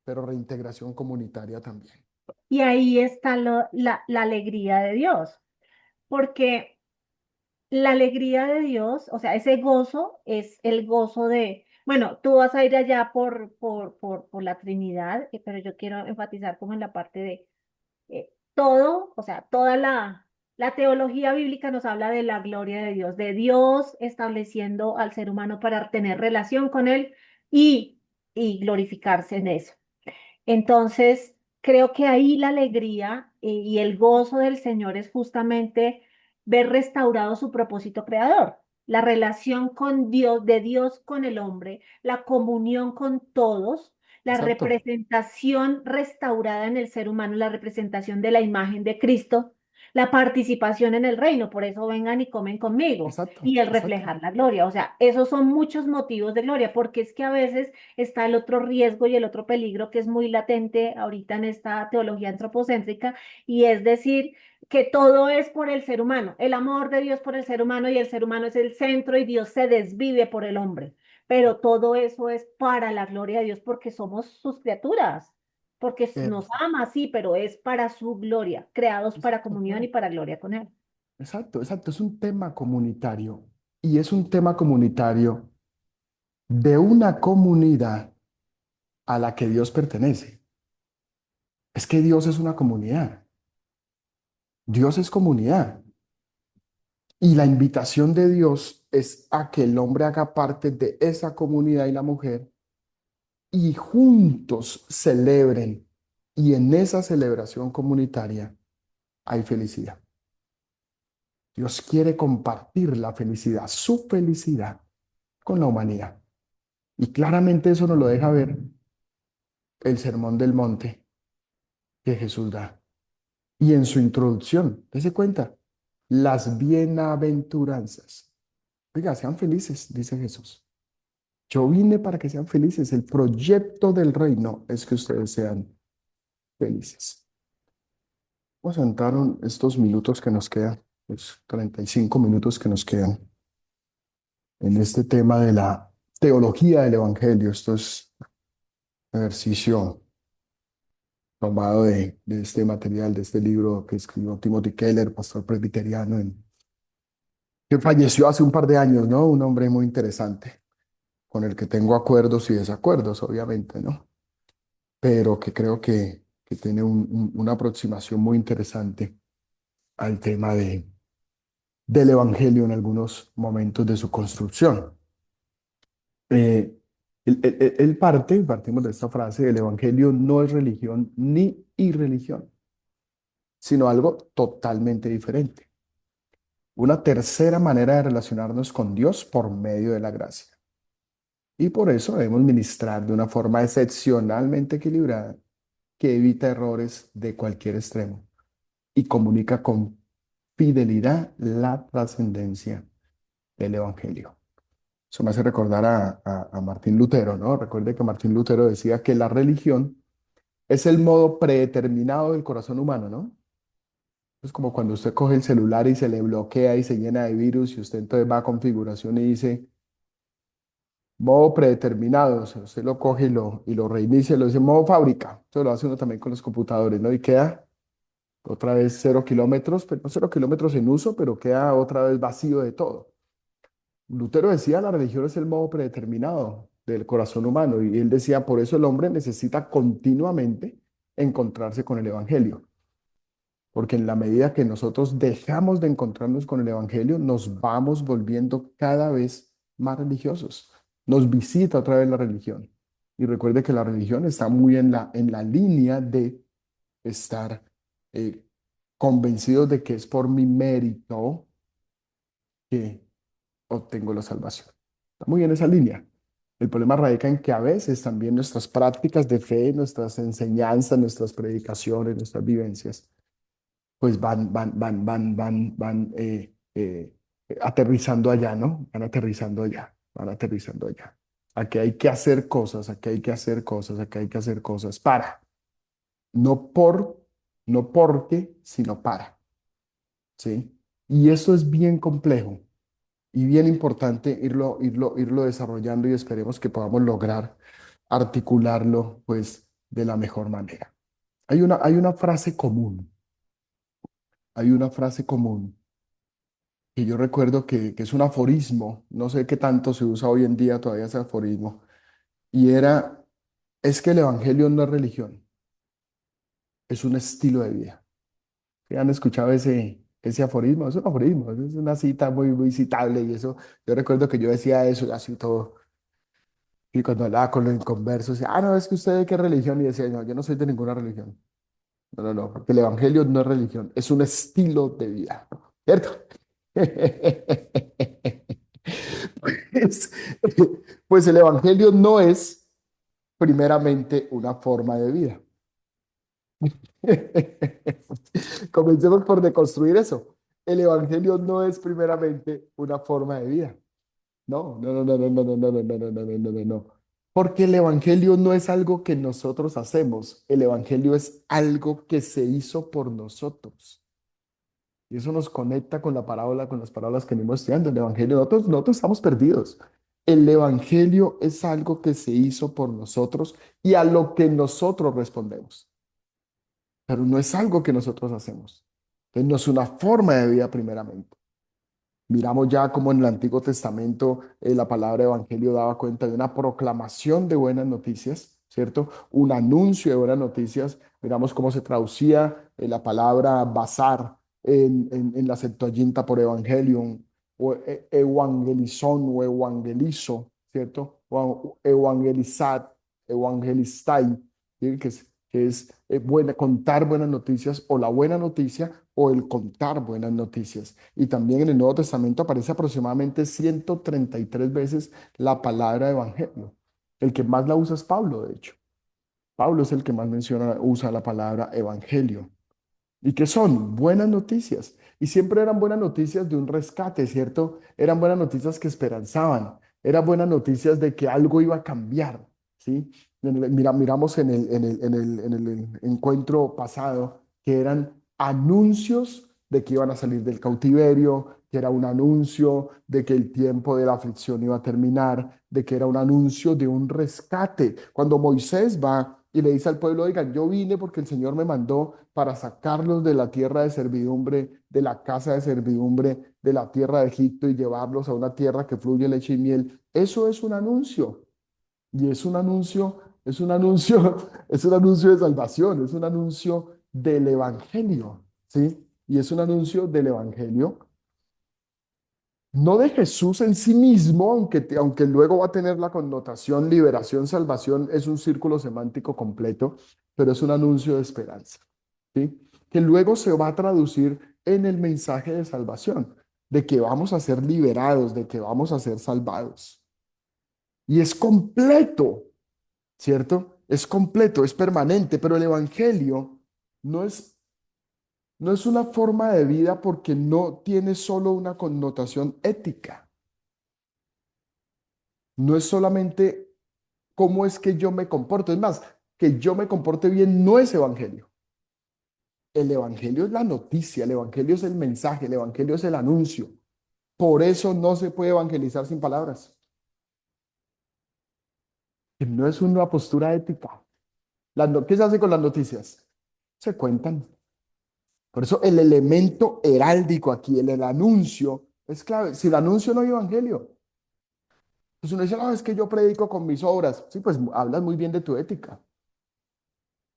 pero reintegración comunitaria también. Y ahí está la alegría de Dios, porque la alegría de Dios, o sea, ese gozo es el gozo de, bueno, tú vas a ir allá por la Trinidad, pero yo quiero enfatizar como en la parte de todo, o sea, toda la teología bíblica nos habla de la gloria de Dios estableciendo al ser humano para tener relación con Él y glorificarse en eso. Entonces, creo que ahí la alegría y el gozo del Señor es justamente ver restaurado su propósito creador, la relación con Dios, de Dios con el hombre, la comunión con todos, la Exacto, representación restaurada en el ser humano, la representación de la imagen de Cristo, la participación en el reino, por eso vengan y comen conmigo, exacto, y el exacto. reflejar la gloria. O sea, esos son muchos motivos de gloria, porque es que a veces está el otro riesgo y el otro peligro que es muy latente ahorita en esta teología antropocéntrica, y es decir, que todo es por el ser humano, el amor de Dios por el ser humano y el ser humano es el centro y Dios se desvive por el hombre. Pero todo eso es para la gloria de Dios porque somos sus criaturas, porque Eh, nos ama, sí, pero es para su gloria, creados para exacto, comunión y no. para gloria con Él. Exacto, exacto. Es un tema comunitario y es un tema comunitario de una comunidad a la que Dios pertenece. Es que Dios es una comunidad. Dios es comunidad. Y la invitación de Dios es a que el hombre haga parte de esa comunidad y la mujer y juntos celebren. Y en esa celebración comunitaria hay felicidad. Dios quiere compartir la felicidad, su felicidad, con la humanidad. Y claramente eso nos lo deja ver el Sermón del Monte que Jesús da. Y en su introducción, dése cuenta, las bienaventuranzas. Oiga, sean felices, dice Jesús. Yo vine para que sean felices. El proyecto del reino es que ustedes sean felices. Vamos a entrar en estos minutos que nos quedan, los 35 minutos que nos quedan, en este tema de la teología del Evangelio. Esto es ejercicio tomado de este material, de este libro que escribió Timothy Keller, pastor presbiteriano, que falleció hace un par de años, ¿no? Un hombre muy interesante, con el que tengo acuerdos y desacuerdos, obviamente, ¿no? Pero que creo que tiene una aproximación muy interesante al tema del Evangelio en algunos momentos de su construcción. Eh, partimos de esta frase, el Evangelio no es religión ni irreligión, sino algo totalmente diferente. Una tercera manera de relacionarnos con Dios por medio de la gracia. Y por eso debemos ministrar de una forma excepcionalmente equilibrada que evita errores de cualquier extremo y comunica con fidelidad la trascendencia del Evangelio. Eso me hace recordar a Martín Lutero, ¿no? Recuerde que Martín Lutero decía que la religión es el modo predeterminado del corazón humano, ¿no? Es como cuando usted coge el celular y se le bloquea y se llena de virus y usted entonces va a configuración y dice modo predeterminado. O sea, usted lo coge y lo reinicia, lo dice modo fábrica. Eso lo hace uno también con los computadores, ¿no? Y queda otra vez 0 kilómetros, pero no 0 kilómetros en uso, pero queda otra vez vacío de todo. Lutero decía, la religión es el modo predeterminado del corazón humano y él decía, por eso el hombre necesita continuamente encontrarse con el Evangelio, porque en la medida que nosotros dejamos de encontrarnos con el Evangelio, nos vamos volviendo cada vez más religiosos. Nos visita otra vez la religión. Y recuerde que la religión está muy en la línea de estar eh, convencidos de que es por mi mérito que obtengo la salvación. Está muy en esa línea. El problema radica en que a veces también nuestras prácticas de fe, nuestras enseñanzas, nuestras predicaciones, nuestras vivencias, pues van aterrizando allá, ¿no? Van aterrizando allá, van aterrizando allá. aquí hay que hacer cosas, aquí hay que hacer cosas, aquí hay que hacer cosas para, no por, no porque, sino para, ¿sí? Y eso es bien complejo y bien importante irlo desarrollando y esperemos que podamos lograr articularlo, pues, de la mejor manera. Hay una frase común, hay una frase común que yo recuerdo que es un aforismo, no sé qué tanto se usa hoy en día todavía ese aforismo, y es que el evangelio no es religión, es un estilo de vida. ¿Sí han escuchado ese aforismo? Es un aforismo, es una cita muy citable y eso, yo recuerdo que yo decía eso y así todo, y cuando hablaba con los inconversos, decía, no, es que usted de qué religión, y decía, no, yo no soy de ninguna religión. No, no, no, porque el evangelio no es religión, es un estilo de vida, ¿cierto? Pues, pues el evangelio no es primeramente una forma de vida. Comencemos por deconstruir eso. El evangelio no es primeramente una forma de vida. No, no, no, no, no, no, no, no, no, no, no, no, no, no, no. Porque el evangelio no es algo que nosotros hacemos. El evangelio es algo que se hizo por nosotros. Y eso nos conecta con la parábola, con las parábolas que venimos estudiando. El evangelio, nosotros estamos perdidos. El evangelio es algo que se hizo por nosotros y a lo que nosotros respondemos, pero no es algo que nosotros hacemos. Entonces, no es una forma de vida primeramente. Miramos ya como en el Antiguo Testamento la palabra evangelio daba cuenta de una proclamación de buenas noticias, ¿cierto? Un anuncio de buenas noticias. Miramos cómo se traducía la palabra basar en la Septuaginta por evangelium, o evangelizón o evangelizo, ¿cierto? O evangelizar, evangelistai, ¿sí? Que es contar buenas noticias o la buena noticia o el contar buenas noticias. Y también en el Nuevo Testamento aparece aproximadamente 133 veces la palabra evangelio. El que más la usa es Pablo, de hecho. Pablo es el que más usa la palabra evangelio. ¿Y qué son? Buenas noticias. Y siempre eran buenas noticias de un rescate, ¿cierto? Eran buenas noticias que esperanzaban. Eran buenas noticias de que algo iba a cambiar, ¿sí? Miramos en el encuentro pasado que eran anuncios de que iban a salir del cautiverio, que era un anuncio de que el tiempo de la aflicción iba a terminar, de que era un anuncio de un rescate. Cuando Moisés va y le dice al pueblo, oigan, yo vine porque el Señor me mandó para sacarlos de la tierra de servidumbre, de la casa de servidumbre, de la tierra de Egipto y llevarlos a una tierra que fluye leche y miel. Eso es un anuncio. Y es un anuncio, es un anuncio, es un anuncio de salvación, es un anuncio del evangelio, ¿sí? Y es un anuncio del evangelio, no de Jesús en sí mismo, aunque luego va a tener la connotación liberación, salvación, es un círculo semántico completo, pero es un anuncio de esperanza, ¿sí? Que luego se va a traducir en el mensaje de salvación, de que vamos a ser liberados, de que vamos a ser salvados. Y es completo, ¿cierto? Es completo, es permanente, pero el evangelio no es, no es una forma de vida porque no tiene solo una connotación ética. No es solamente cómo es que yo me comporto. Es más, que yo me comporte bien no es evangelio. El evangelio es la noticia, el evangelio es el mensaje, el evangelio es el anuncio. Por eso no se puede evangelizar sin palabras. No es una postura ética. ¿Qué se hace con las noticias? Se cuentan. Por eso el elemento heráldico aquí, el anuncio, es clave. Si el anuncio no hay evangelio, pues uno dice, no, es que yo predico con mis obras. Sí, pues hablas muy bien de tu ética,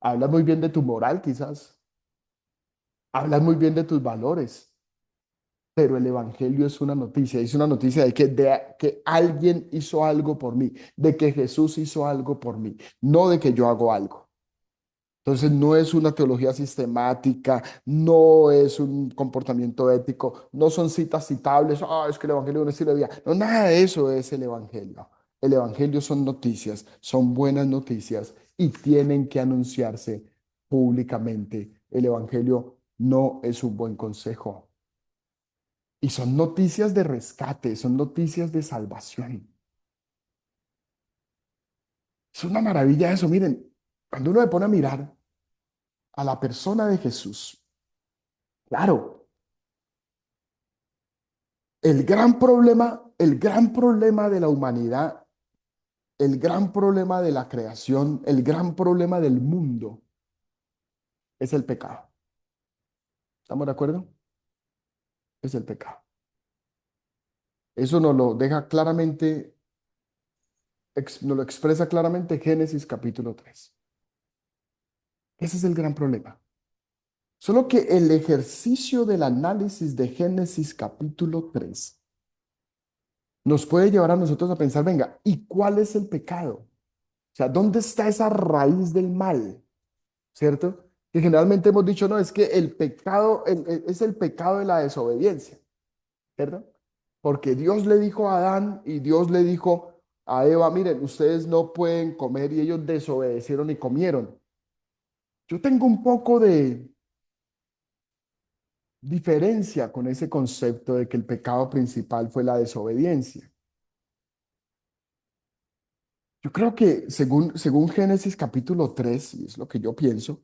hablas muy bien de tu moral quizás, hablas muy bien de tus valores, pero el evangelio es una noticia de que alguien hizo algo por mí, de que Jesús hizo algo por mí, no de que yo hago algo. Entonces no es una teología sistemática, no es un comportamiento ético, no son citas citables, es que el evangelio es un estilo de vida. No, nada de eso es el evangelio. El evangelio son noticias, son buenas noticias y tienen que anunciarse públicamente. El evangelio no es un buen consejo. Y son noticias de rescate, son noticias de salvación. Es una maravilla eso. Miren, cuando uno se pone a mirar a la persona de Jesús, claro, el gran problema de la humanidad, el gran problema de la creación, el gran problema del mundo es el pecado. ¿Estamos de acuerdo? Es el pecado. Eso nos lo deja claramente, nos lo expresa claramente Génesis capítulo 3. Ese es el gran problema. Solo que el ejercicio del análisis de Génesis capítulo 3 nos puede llevar a nosotros a pensar, venga, ¿y cuál es el pecado? O sea, ¿dónde está esa raíz del mal? ¿Cierto? Que generalmente hemos dicho, no, es que el pecado es el pecado de la desobediencia, ¿cierto? Porque Dios le dijo a Adán y Dios le dijo a Eva, miren, ustedes no pueden comer y ellos desobedecieron y comieron. Yo tengo un poco de diferencia con ese concepto de que el pecado principal fue la desobediencia. Yo creo que según Génesis capítulo 3 y es lo que yo pienso,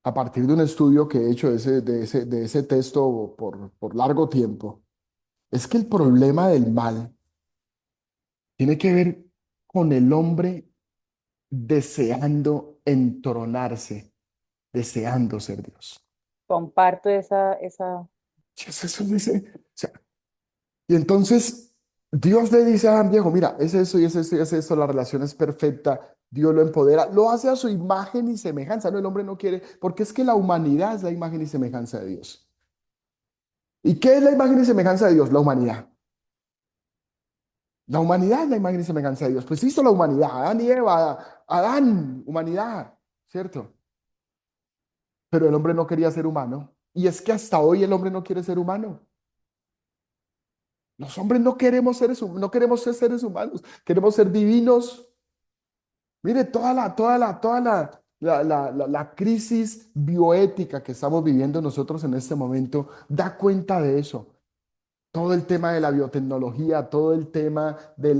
a partir de un estudio que he hecho de ese texto por largo tiempo, es que el problema del mal tiene que ver con el hombre deseando entronarse, deseando ser Dios. Comparto esa. Eso dice, o sea, y entonces Dios le dice a Adán, viejo, mira, es eso y es esto y es esto, la relación es perfecta, Dios lo empodera, lo hace a su imagen y semejanza, no, el hombre no quiere, porque es que la humanidad es la imagen y semejanza de Dios. ¿Y qué es la imagen y semejanza de Dios? La humanidad. La humanidad es la imagen y semejanza de Dios. Pues hizo la humanidad, Adán y Eva, Adán, humanidad, ¿cierto? Pero el hombre no quería ser humano. Y es que hasta hoy el hombre no quiere ser humano. Los hombres no queremos no queremos ser seres humanos, queremos ser divinos. Mire, toda la crisis bioética que estamos viviendo nosotros en este momento da cuenta de eso. Todo el tema de la biotecnología, todo el tema del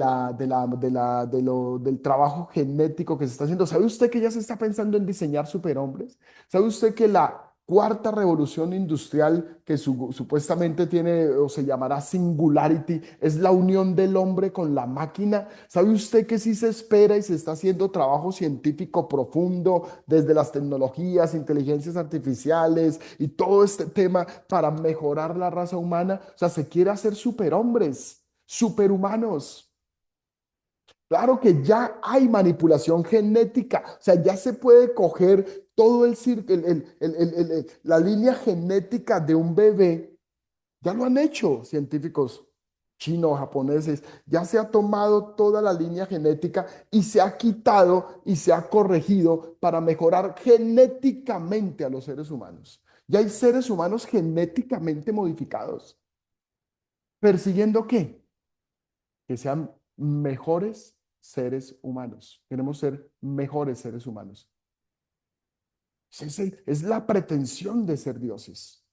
trabajo genético que se está haciendo. ¿Sabe usted que ya se está pensando en diseñar superhombres? ¿Sabe usted que la cuarta revolución industrial que supuestamente tiene o se llamará Singularity es la unión del hombre con la máquina? ¿Sabe usted que sí se espera y se está haciendo trabajo científico profundo desde las tecnologías, inteligencias artificiales y todo este tema para mejorar la raza humana? O sea, se quiere hacer superhombres, superhumanos. Claro que ya hay manipulación genética, o sea, ya se puede coger todo la línea genética de un bebé. Ya lo han hecho científicos chinos, japoneses, ya se ha tomado toda la línea genética y se ha quitado y se ha corregido para mejorar genéticamente a los seres humanos. Ya hay seres humanos genéticamente modificados. ¿Persiguiendo qué? Que sean mejores seres humanos. Queremos ser mejores seres humanos. Es la pretensión de ser dioses.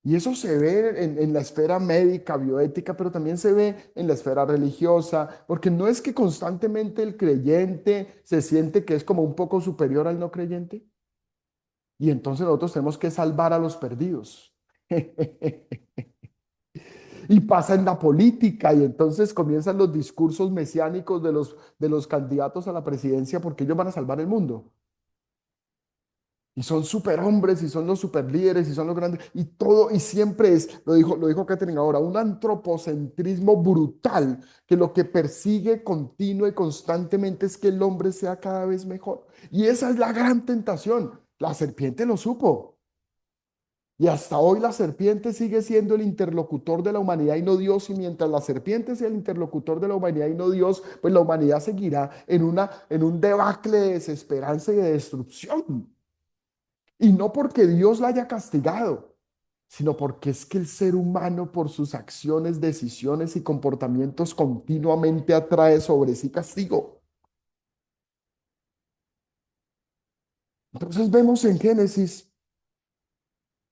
Y eso se ve en la esfera médica, bioética, pero también se ve en la esfera religiosa, porque no es que constantemente el creyente se siente que es como un poco superior al no creyente. Y entonces nosotros tenemos que salvar a los perdidos. Y pasa en la política y entonces comienzan los discursos mesiánicos de los candidatos a la presidencia porque ellos van a salvar el mundo. Y son superhombres y son los superlíderes y son los grandes y todo y siempre lo dijo Catherine ahora, un antropocentrismo brutal que lo que persigue continuo y constantemente es que el hombre sea cada vez mejor. Y esa es la gran tentación. La serpiente lo supo. Y hasta hoy la serpiente sigue siendo el interlocutor de la humanidad y no Dios. Y mientras la serpiente sea el interlocutor de la humanidad y no Dios, pues la humanidad seguirá en un debacle de desesperanza y de destrucción. Y no porque Dios la haya castigado, sino porque es que el ser humano por sus acciones, decisiones y comportamientos continuamente atrae sobre sí castigo. Entonces vemos en Génesis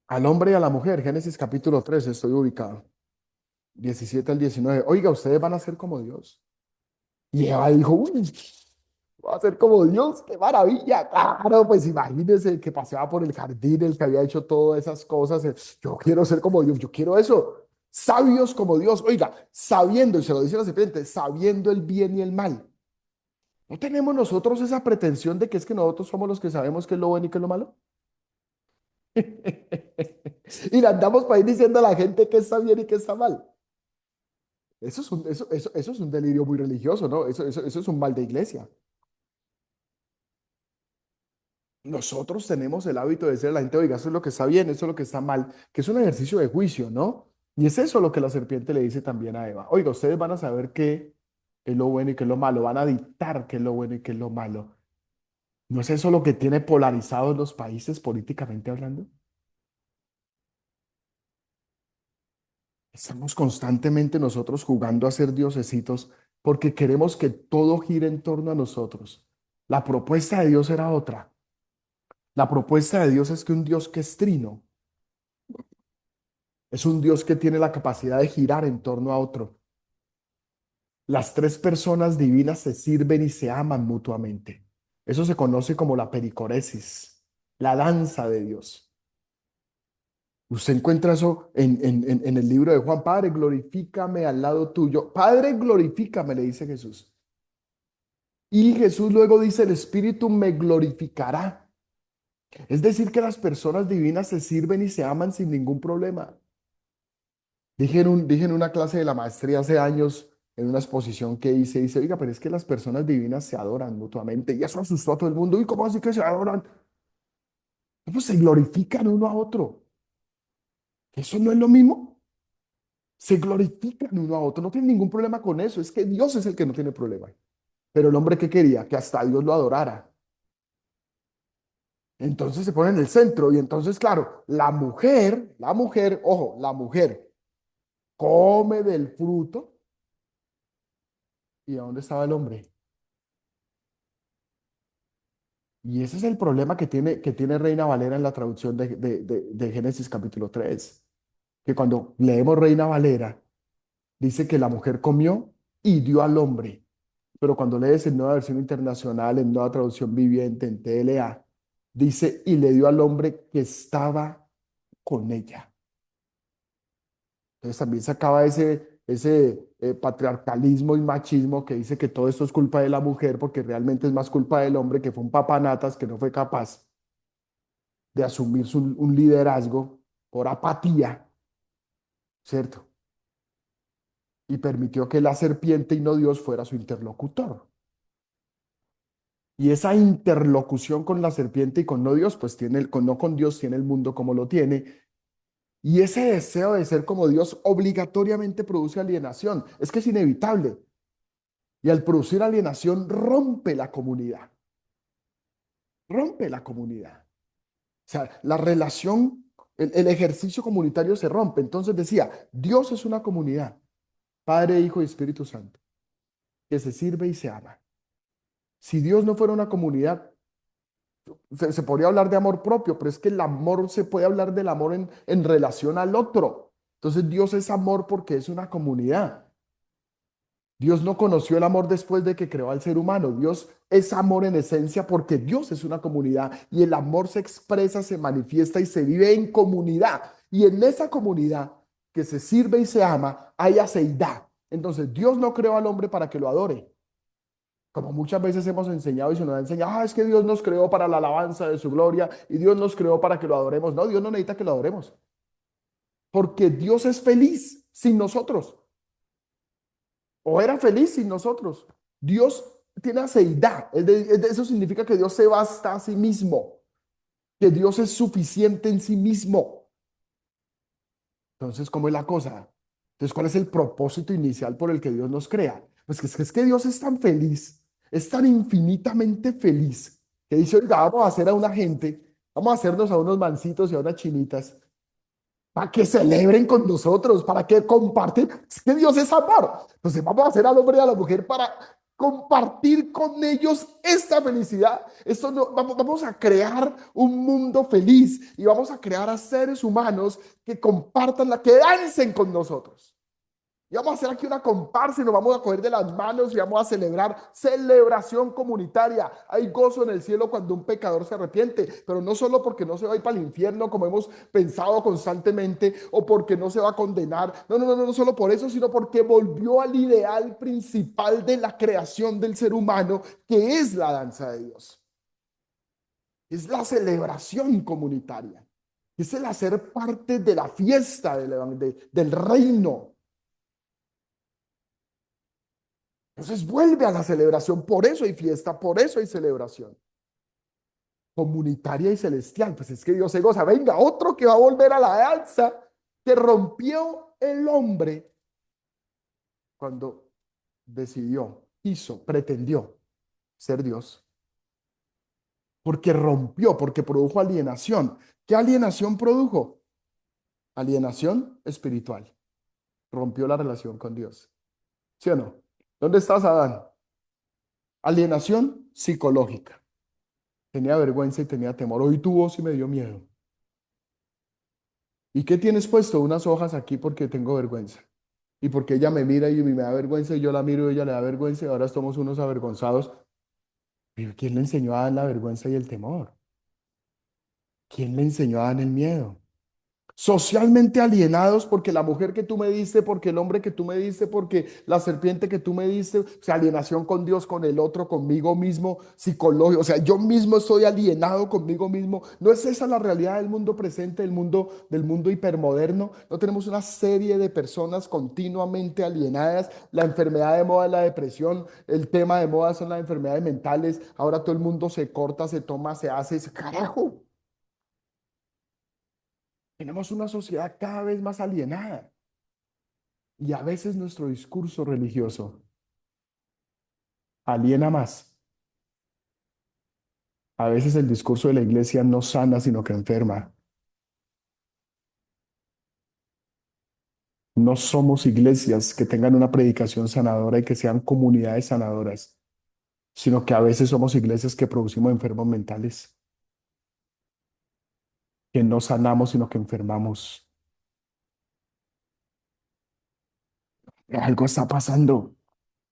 al hombre y a la mujer, Génesis capítulo 3, estoy ubicado, 17 al 19. Oiga, ustedes van a ser como Dios. Y Eva dijo, uy, Va a ser como Dios, qué maravilla. Claro, pues imagínense el que paseaba por el jardín, el que había hecho todas esas cosas. Yo quiero ser como Dios, yo quiero eso. Sabios como Dios, oiga, sabiendo, y se lo dice la serpiente, sabiendo el bien y el mal. ¿No tenemos nosotros esa pretensión de que es que nosotros somos los que sabemos qué es lo bueno y qué es lo malo? Y le andamos para ir diciendo a la gente qué está bien y qué está mal. Eso es un delirio muy religioso, ¿no? Eso es un mal de iglesia. Nosotros tenemos el hábito de decir a la gente, oiga, eso es lo que está bien, eso es lo que está mal, que es un ejercicio de juicio, ¿no? Y es eso lo que la serpiente le dice también a Eva. Oiga, ustedes van a saber qué es lo bueno y qué es lo malo, van a dictar qué es lo bueno y qué es lo malo. ¿No es eso lo que tiene polarizados los países políticamente hablando? Estamos constantemente nosotros jugando a ser diosesitos porque queremos que todo gire en torno a nosotros. La propuesta de Dios era otra. La propuesta de Dios es que un Dios que es trino es un Dios que tiene la capacidad de girar en torno a otro. Las tres personas divinas se sirven y se aman mutuamente. Eso se conoce como la pericoresis, la danza de Dios. Usted encuentra eso en el libro de Juan. Padre, glorifícame al lado tuyo. Padre, glorifícame, le dice Jesús. Y Jesús luego dice, el Espíritu me glorificará. Es decir, que las personas divinas se sirven y se aman sin ningún problema. Dije en una clase de la maestría hace años, en una exposición que hice, dice, oiga, pero es que las personas divinas se adoran mutuamente. Y eso asustó a todo el mundo. ¿Y cómo así que se adoran? Pues se glorifican uno a otro. ¿Eso no es lo mismo? Se glorifican uno a otro. No tiene ningún problema con eso. Es que Dios es el que no tiene problema. Pero el hombre que quería que hasta Dios lo adorara. Entonces se pone en el centro. Y entonces, claro, ojo, la mujer come del fruto. ¿Y a dónde estaba el hombre? Y ese es el problema que tiene Reina Valera en la traducción de Génesis capítulo 3. Que cuando leemos Reina Valera, dice que la mujer comió y dio al hombre. Pero cuando lees en Nueva Versión Internacional, en Nueva Traducción Viviente, en TLA, dice, y le dio al hombre que estaba con ella. Entonces también se acaba ese patriarcalismo y machismo que dice que todo esto es culpa de la mujer, porque realmente es más culpa del hombre, que fue un papanatas que no fue capaz de asumir un liderazgo por apatía, ¿cierto? Y permitió que la serpiente y no Dios fuera su interlocutor. Y esa interlocución con la serpiente y con no Dios, pues no con Dios, tiene el mundo como lo tiene. Y ese deseo de ser como Dios obligatoriamente produce alienación. Es que es inevitable. Y al producir alienación rompe la comunidad. Rompe la comunidad. O sea, la relación, el ejercicio comunitario se rompe. Entonces decía, Dios es una comunidad, Padre, Hijo y Espíritu Santo, que se sirve y se ama. Si Dios no fuera una comunidad, se podría hablar de amor propio, pero es que el amor se puede hablar del amor en relación al otro. Entonces Dios es amor porque es una comunidad. Dios no conoció el amor después de que creó al ser humano. Dios es amor en esencia porque Dios es una comunidad y el amor se expresa, se manifiesta y se vive en comunidad. Y en esa comunidad que se sirve y se ama, hay aceidad. Entonces Dios no creó al hombre para que lo adore. Como muchas veces hemos enseñado y se nos ha enseñado, es que Dios nos creó para la alabanza de su gloria y Dios nos creó para que lo adoremos. No, Dios no necesita que lo adoremos. Porque Dios es feliz sin nosotros. O era feliz sin nosotros. Dios tiene aceidad. Eso significa que Dios se basta a sí mismo. Que Dios es suficiente en sí mismo. Entonces, ¿cómo es la cosa? Entonces, ¿cuál es el propósito inicial por el que Dios nos crea? Pues es que Dios es tan feliz, es tan infinitamente feliz, que dice, oiga, vamos a hacer a una gente, vamos a hacernos a unos mancitos y a unas chinitas, para que celebren con nosotros, para que comparten. Es que Dios es amor. Entonces vamos a hacer al hombre y a la mujer para compartir con ellos esta felicidad. Esto no, vamos a crear un mundo feliz y vamos a crear a seres humanos que compartan, que dancen con nosotros. Y vamos a hacer aquí una comparsa y nos vamos a coger de las manos y vamos a celebrar celebración comunitaria. Hay gozo en el cielo cuando un pecador se arrepiente, pero no solo porque no se va a ir para el infierno como hemos pensado constantemente o porque no se va a condenar. No, no, no, no solo por eso, sino porque volvió al ideal principal de la creación del ser humano, que es la danza de Dios. Es la celebración comunitaria. Es el hacer parte de la fiesta del reino. Entonces vuelve a la celebración, por eso hay fiesta, por eso hay celebración. Comunitaria y celestial, pues es que Dios se goza. Venga, otro que va a volver a la danza, que rompió el hombre cuando decidió, pretendió ser Dios. Porque rompió, porque produjo alienación. ¿Qué alienación produjo? Alienación espiritual. Rompió la relación con Dios. ¿Sí o no? ¿Dónde estás, Adán? Alienación psicológica. Tenía vergüenza y tenía temor. Oí tu voz y me dio miedo. ¿Y qué tienes puesto? Unas hojas aquí porque tengo vergüenza. Y porque ella me mira y me da vergüenza y yo la miro y ella le da vergüenza y ahora somos unos avergonzados. ¿Pero quién le enseñó a Adán la vergüenza y el temor? ¿Quién le enseñó a Adán el miedo? Socialmente alienados porque la mujer que tú me diste, porque el hombre que tú me diste, porque la serpiente que tú me diste, o sea, alienación con Dios, con el otro, conmigo mismo, psicológico, o sea, yo mismo estoy alienado conmigo mismo. ¿No es esa la realidad del mundo presente, del mundo hipermoderno? No tenemos una serie de personas continuamente alienadas. La enfermedad de moda es la depresión, el tema de moda son las enfermedades mentales. Ahora todo el mundo se corta, se toma, se hace, carajo. Tenemos una sociedad cada vez más alienada y a veces nuestro discurso religioso aliena más. A veces el discurso de la iglesia no sana, sino que enferma. No somos iglesias que tengan una predicación sanadora y que sean comunidades sanadoras, sino que a veces somos iglesias que producimos enfermos mentales, que no sanamos, sino que enfermamos. Algo está pasando.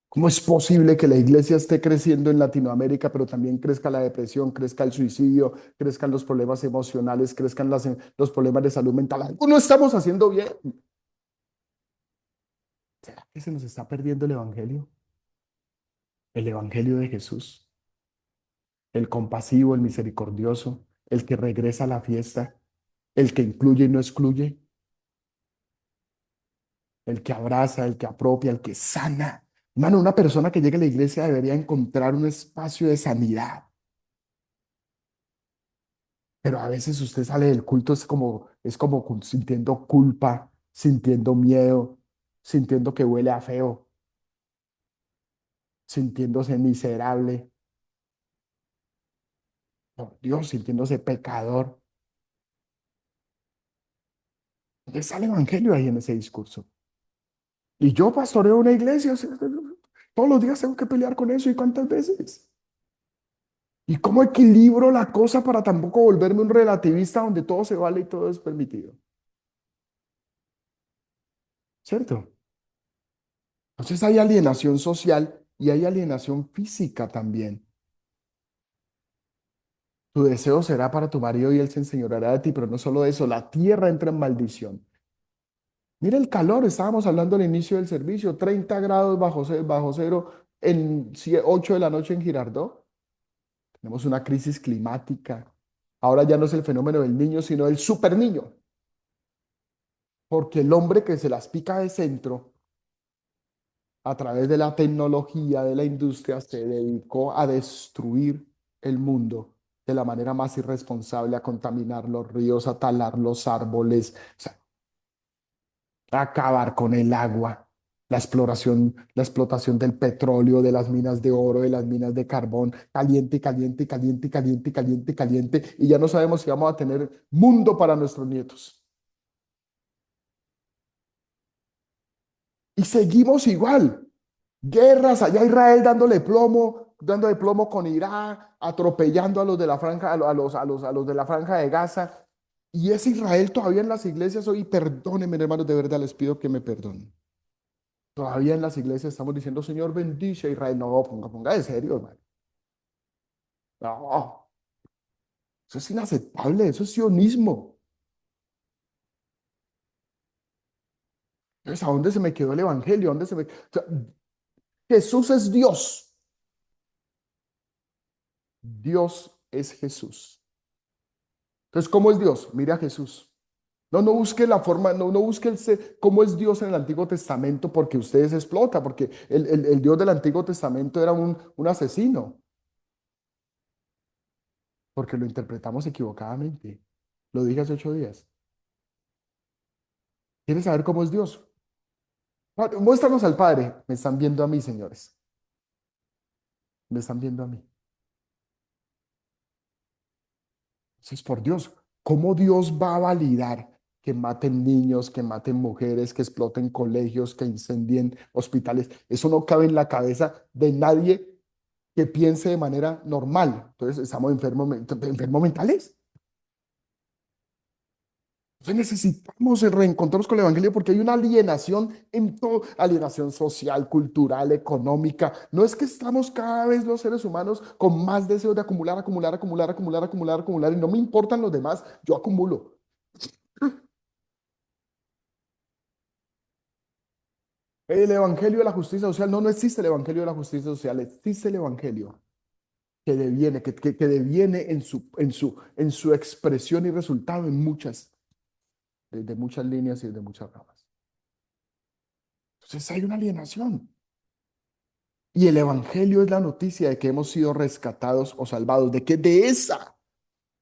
¿Cómo es posible que la iglesia esté creciendo en Latinoamérica, pero también crezca la depresión, crezca el suicidio, crezcan los problemas emocionales, crezcan los problemas de salud mental? Algo no estamos haciendo bien. ¿Será que se nos está perdiendo el evangelio? El evangelio de Jesús, el compasivo, el misericordioso, el que regresa a la fiesta, el que incluye y no excluye, el que abraza, el que apropia, el que sana. Hermano, una persona que llegue a la iglesia debería encontrar un espacio de sanidad. Pero a veces usted sale del culto, es como sintiendo culpa, sintiendo miedo, sintiendo que huele a feo, sintiéndose miserable, por Dios, sintiéndose pecador. ¿Dónde está el evangelio ahí en ese discurso? Y yo pastoreo una iglesia, o sea, todos los días tengo que pelear con eso, ¿y cuántas veces? ¿Y cómo equilibro la cosa para tampoco volverme un relativista donde todo se vale y todo es permitido? ¿Cierto? Entonces hay alienación social y hay alienación física también. Tu deseo será para tu marido y él se enseñoreará de ti, pero no solo eso, la tierra entra en maldición. Mira el calor, estábamos hablando al inicio del servicio, 30 grados bajo cero en 8 de la noche en Girardot. Tenemos una crisis climática. Ahora ya no es el fenómeno del niño, sino del super niño. Porque el hombre que se las pica de centro a través de la tecnología, de la industria, se dedicó a destruir el mundo de la manera más irresponsable, a contaminar los ríos, a talar los árboles, o sea, a acabar con el agua, la explotación del petróleo, de las minas de oro, de las minas de carbón, caliente, caliente, caliente, caliente, caliente, caliente, y ya no sabemos si vamos a tener mundo para nuestros nietos. Y seguimos igual. Guerras, allá Israel dándole plomo con Irak, atropellando a los de la franja, a los de la franja de Gaza. Y es Israel todavía en las iglesias hoy. Perdónenme, hermanos, de verdad les pido que me perdonen. Todavía en las iglesias estamos diciendo, Señor, bendice a Israel. No, ponga de serio, hermano. No, eso es inaceptable, eso es sionismo. Entonces, ¿a dónde se me quedó el evangelio? ¿A dónde se me... O sea, Jesús es Dios. Dios es Jesús. Entonces, ¿cómo es Dios? Mire a Jesús. No busque la forma, no busque cómo es Dios en el Antiguo Testamento porque ustedes explota, porque el Dios del Antiguo Testamento era un asesino, porque lo interpretamos equivocadamente. Lo dije hace 8 días. ¿Quieres saber cómo es Dios? Muéstranos al Padre. Me están viendo a mí, señores. Me están viendo a mí. Entonces, por Dios, ¿cómo Dios va a validar que maten niños, que maten mujeres, que exploten colegios, que incendien hospitales? Eso no cabe en la cabeza de nadie que piense de manera normal. Entonces, estamos enfermos mentales. Entonces necesitamos reencontrarnos con el Evangelio porque hay una alienación en todo, alienación social, cultural, económica. No es que estamos cada vez los seres humanos con más deseo de acumular, acumular, acumular, acumular, acumular, acumular, y no me importan los demás, yo acumulo. El Evangelio de la justicia social, no existe el Evangelio de la justicia social, existe el Evangelio que deviene, que deviene en su expresión y resultado en de muchas líneas y de muchas ramas. Entonces hay una alienación. Y el Evangelio es la noticia de que hemos sido rescatados o salvados, de que de esa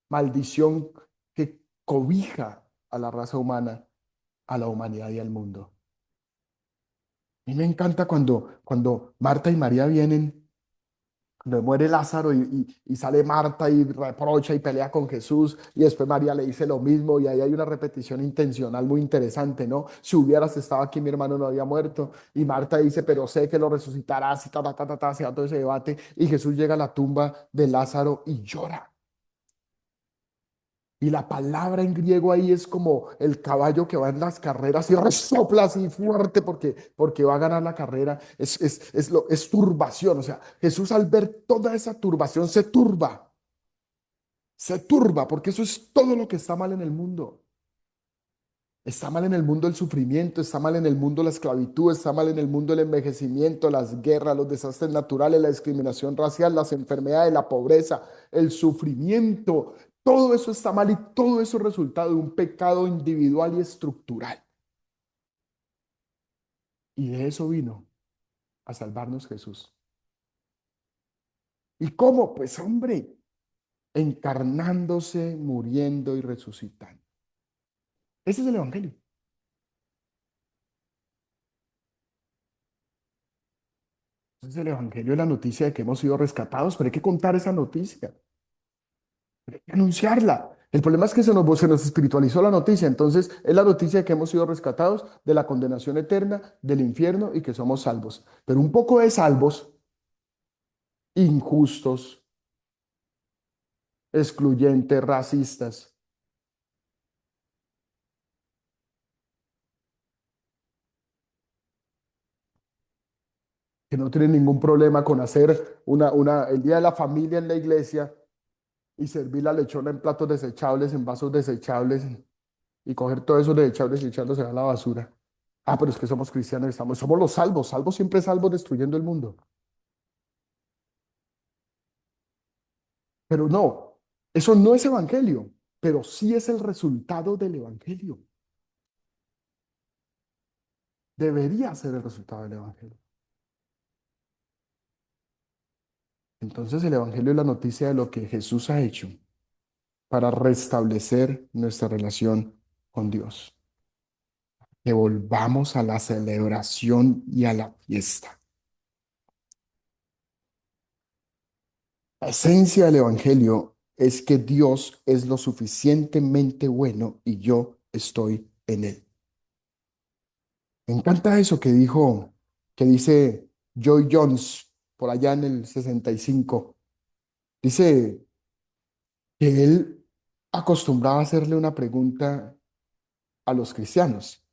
maldición que cobija a la raza humana, a la humanidad y al mundo. A mí me encanta cuando Marta y María vienen, cuando muere Lázaro y sale Marta y reprocha y pelea con Jesús y después María le dice lo mismo y ahí hay una repetición intencional muy interesante, ¿no? Si hubieras estado aquí, mi hermano no había muerto. Y Marta dice, pero sé que lo resucitarás y se da todo ese debate y Jesús llega a la tumba de Lázaro y llora. Y la palabra en griego ahí es como el caballo que va en las carreras y resopla así fuerte porque va a ganar la carrera. Es turbación. O sea, Jesús al ver toda esa turbación se turba. Se turba porque eso es todo lo que está mal en el mundo. Está mal en el mundo el sufrimiento, está mal en el mundo la esclavitud, está mal en el mundo el envejecimiento, las guerras, los desastres naturales, la discriminación racial, las enfermedades, la pobreza, el sufrimiento. Todo eso está mal y todo eso es resultado de un pecado individual y estructural. Y de eso vino a salvarnos Jesús. ¿Y cómo? Pues hombre, encarnándose, muriendo y resucitando. Ese es el Evangelio. Ese es el Evangelio, la noticia de que hemos sido rescatados, pero hay que contar esa noticia. Hay que anunciarla. El problema es que se nos espiritualizó la noticia. Entonces, es la noticia de que hemos sido rescatados de la condenación eterna, del infierno y que somos salvos. Pero un poco de salvos injustos, excluyentes, racistas, que no tienen ningún problema con hacer el día de la familia en la iglesia y servir la lechona en platos desechables, en vasos desechables y coger todos esos desechables y echándose a la basura. Ah, pero es que somos cristianos, somos los salvos, salvos siempre salvos destruyendo el mundo. Pero no, eso no es evangelio, pero sí es el resultado del evangelio. Debería ser el resultado del evangelio. Entonces el evangelio es la noticia de lo que Jesús ha hecho para restablecer nuestra relación con Dios. Que volvamos a la celebración y a la fiesta. La esencia del evangelio es que Dios es lo suficientemente bueno y yo estoy en él. Me encanta eso que dice Joy Jones por allá en el 65. Dice que él acostumbraba a hacerle una pregunta a los cristianos.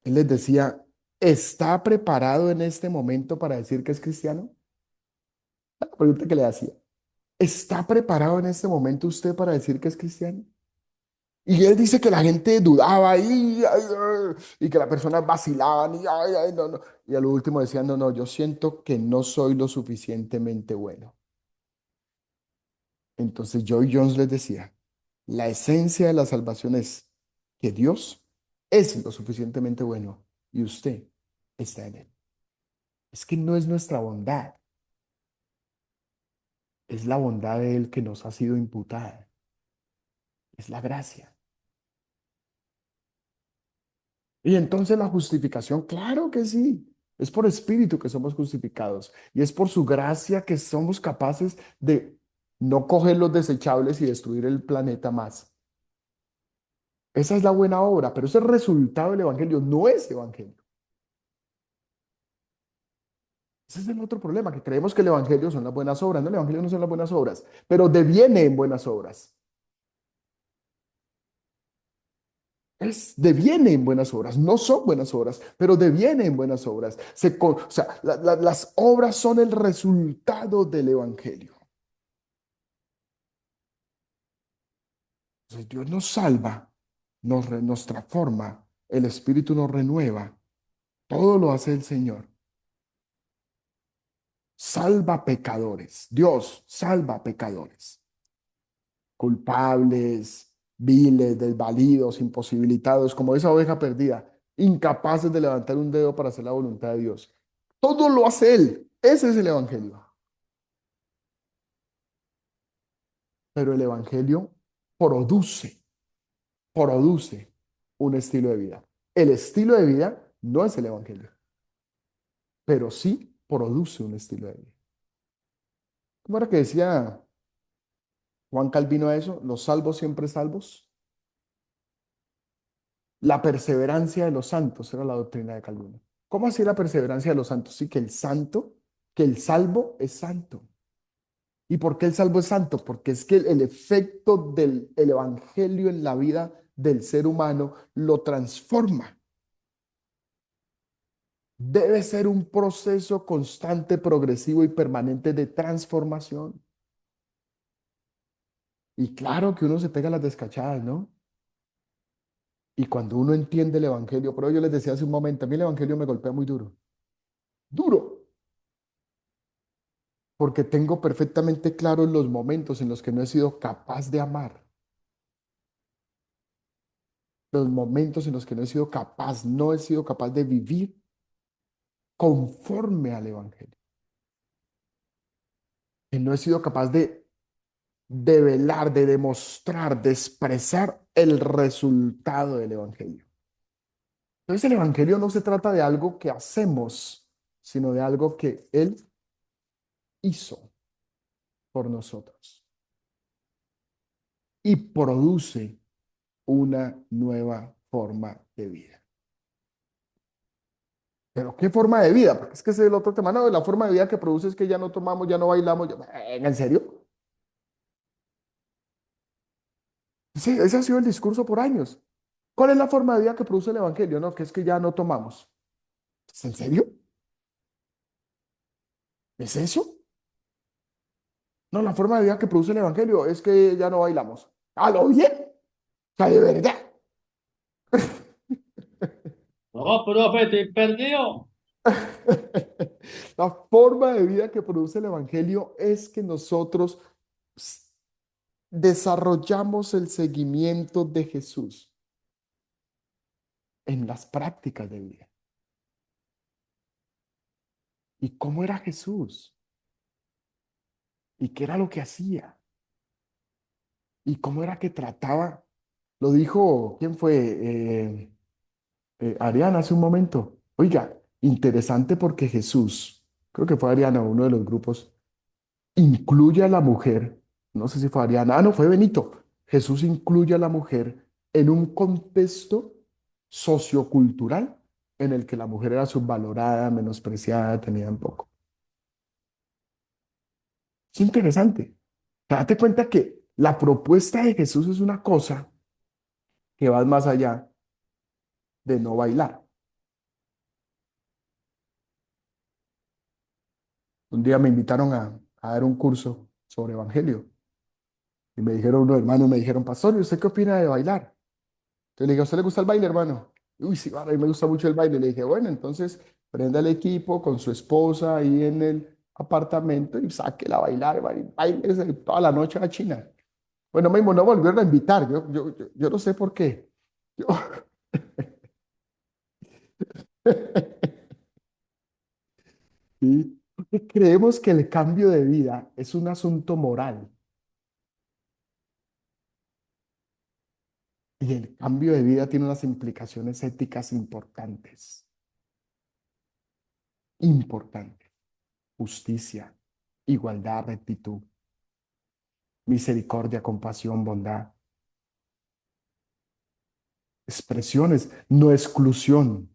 Él les decía, ¿está preparado en este momento para decir que es cristiano? La pregunta que le hacía. ¿Está preparado en este momento usted para decir que es cristiano? Y él dice que la gente dudaba y que las personas vacilaban no, no. Y a lo último decían, no, no, yo siento que no soy lo suficientemente bueno. Entonces Joy Jones les decía, la esencia de la salvación es que Dios es lo suficientemente bueno y usted está en él. Es que no es nuestra bondad, es la bondad de él que nos ha sido imputada, es la gracia. Y entonces la justificación, claro que sí, es por espíritu que somos justificados y es por su gracia que somos capaces de no coger los desechables y destruir el planeta más. Esa es la buena obra, pero ese resultado del evangelio no es evangelio. Ese es el otro problema, que creemos que el evangelio son las buenas obras. No, el evangelio no son las buenas obras, pero deviene en buenas obras. Deviene en buenas obras, no son buenas obras, pero deviene en buenas obras. O sea, las obras son el resultado del evangelio. Entonces, Dios nos salva, nos transforma, el Espíritu nos renueva, todo lo hace el Señor. Salva pecadores, Dios salva pecadores, culpables, viles, desvalidos, imposibilitados, como esa oveja perdida, incapaces de levantar un dedo para hacer la voluntad de Dios. Todo lo hace Él, ese es el Evangelio. Pero el Evangelio produce, produce un estilo de vida. El estilo de vida no es el Evangelio, pero sí produce un estilo de vida. ¿Cómo era que decía Juan Calvino a eso? Los salvos siempre salvos. La perseverancia de los santos era la doctrina de Calvino. ¿Cómo así la perseverancia de los santos? Sí, que el santo, que el salvo es santo. ¿Y por qué el salvo es santo? Porque es que el efecto del el evangelio en la vida del ser humano lo transforma. Debe ser un proceso constante, progresivo y permanente de transformación. Y claro que uno se pega las descachadas, ¿no? Y cuando uno entiende el evangelio, pero yo les decía hace un momento, a mí el evangelio me golpea muy duro. Duro. Porque tengo perfectamente claros los momentos en los que no he sido capaz de amar, los momentos en los que no he sido capaz de vivir conforme al Evangelio, que no he sido capaz de develar, de demostrar, de expresar el resultado del Evangelio. Entonces el Evangelio no se trata de algo que hacemos, sino de algo que Él hizo por nosotros y produce una nueva forma de vida. Pero ¿qué forma de vida? Porque es que ese es el otro tema. No, la forma de vida que produce es que ya no tomamos, ya no bailamos. ¿En serio? Sí, ese ha sido el discurso por años. ¿Cuál es la forma de vida que produce el Evangelio? No, que es que ya no tomamos. ¿Es en serio? ¿Es eso? No, la forma de vida que produce el Evangelio es que ya no bailamos. ¿A lo bien? O sea, de verdad. No, profe, estoy perdido. La forma de vida que produce el Evangelio es que nosotros desarrollamos el seguimiento de Jesús en las prácticas de vida. ¿Y cómo era Jesús? ¿Y qué era lo que hacía? ¿Y cómo era que trataba? Lo dijo, ¿quién fue? Ariana hace un momento. Oiga, interesante porque Jesús, creo que fue Ariana, uno de los grupos, incluye a la mujer, no sé si fue Ariana, no, fue Benito. Jesús incluye a la mujer en un contexto sociocultural en el que la mujer era subvalorada, menospreciada, tenía un poco. Es interesante. Date cuenta que la propuesta de Jesús es una cosa que va más allá de no bailar. Un día me invitaron a dar un curso sobre evangelio y me dijeron unos hermanos, me dijeron, pastor, ¿y usted qué opina de bailar? Entonces le dije, ¿a usted le gusta el baile, hermano? Uy, sí, vale, a mí me gusta mucho el baile. Le dije, bueno, entonces prenda el equipo con su esposa ahí en el apartamento y sáquela a bailar, baile toda la noche a la China. Bueno, mismo no volvieron a invitar, yo no sé por qué. Yo- ¿Sí? Porque creemos que el cambio de vida es un asunto moral y el cambio de vida tiene unas implicaciones éticas importantes, importantes. Justicia, igualdad, rectitud, misericordia, compasión, bondad. Expresiones, no exclusión,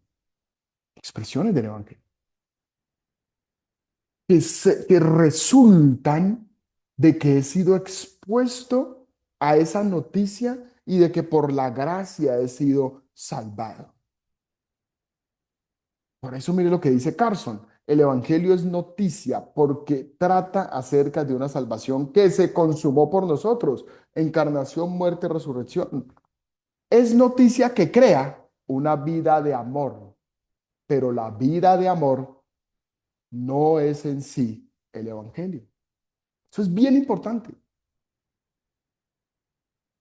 expresiones del Evangelio, que resultan de que he sido expuesto a esa noticia y de que por la gracia he sido salvado. Por eso mire lo que dice Carson. El Evangelio es noticia porque trata acerca de una salvación que se consumó por nosotros. Encarnación, muerte, resurrección. Es noticia que crea una vida de amor, pero la vida de amor no es en sí el Evangelio. Eso es bien importante,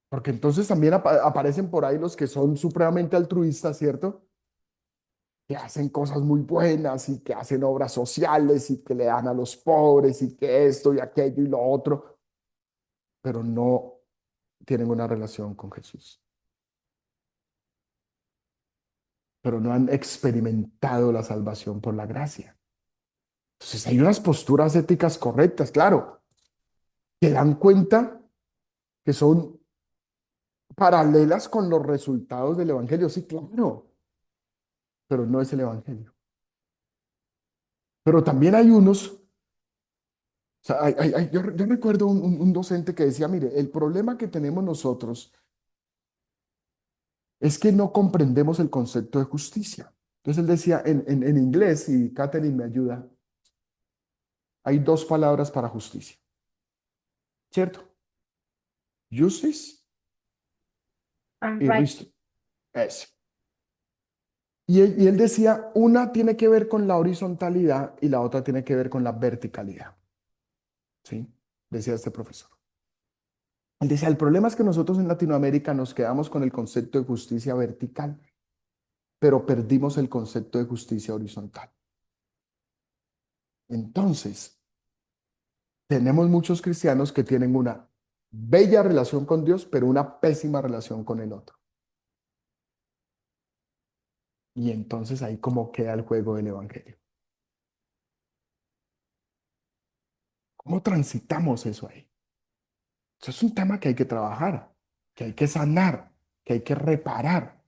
porque entonces también aparecen por ahí los que son supremamente altruistas, ¿cierto? Que hacen cosas muy buenas y que hacen obras sociales y que le dan a los pobres y que esto y aquello y lo otro, pero no tienen una relación con Jesús, pero no han experimentado la salvación por la gracia. Entonces hay unas posturas éticas correctas, claro, que dan cuenta que son paralelas con los resultados del Evangelio, sí, claro, pero no es el Evangelio. Pero también hay unos, o sea, yo recuerdo un docente que decía, mire, el problema que tenemos nosotros es que no comprendemos el concepto de justicia. Entonces él decía, en inglés, y Catherine me ayuda, hay dos palabras para justicia, ¿cierto? Justice And y right. reason. Eso. Y él decía, una tiene que ver con la horizontalidad y la otra tiene que ver con la verticalidad. ¿Sí? Decía este profesor. Él decía, el problema es que nosotros en Latinoamérica nos quedamos con el concepto de justicia vertical, pero perdimos el concepto de justicia horizontal. Entonces, tenemos muchos cristianos que tienen una bella relación con Dios, pero una pésima relación con el otro. Y entonces ahí como queda el juego del evangelio. ¿Cómo transitamos eso ahí? Eso es un tema que hay que trabajar, que hay que sanar, que hay que reparar,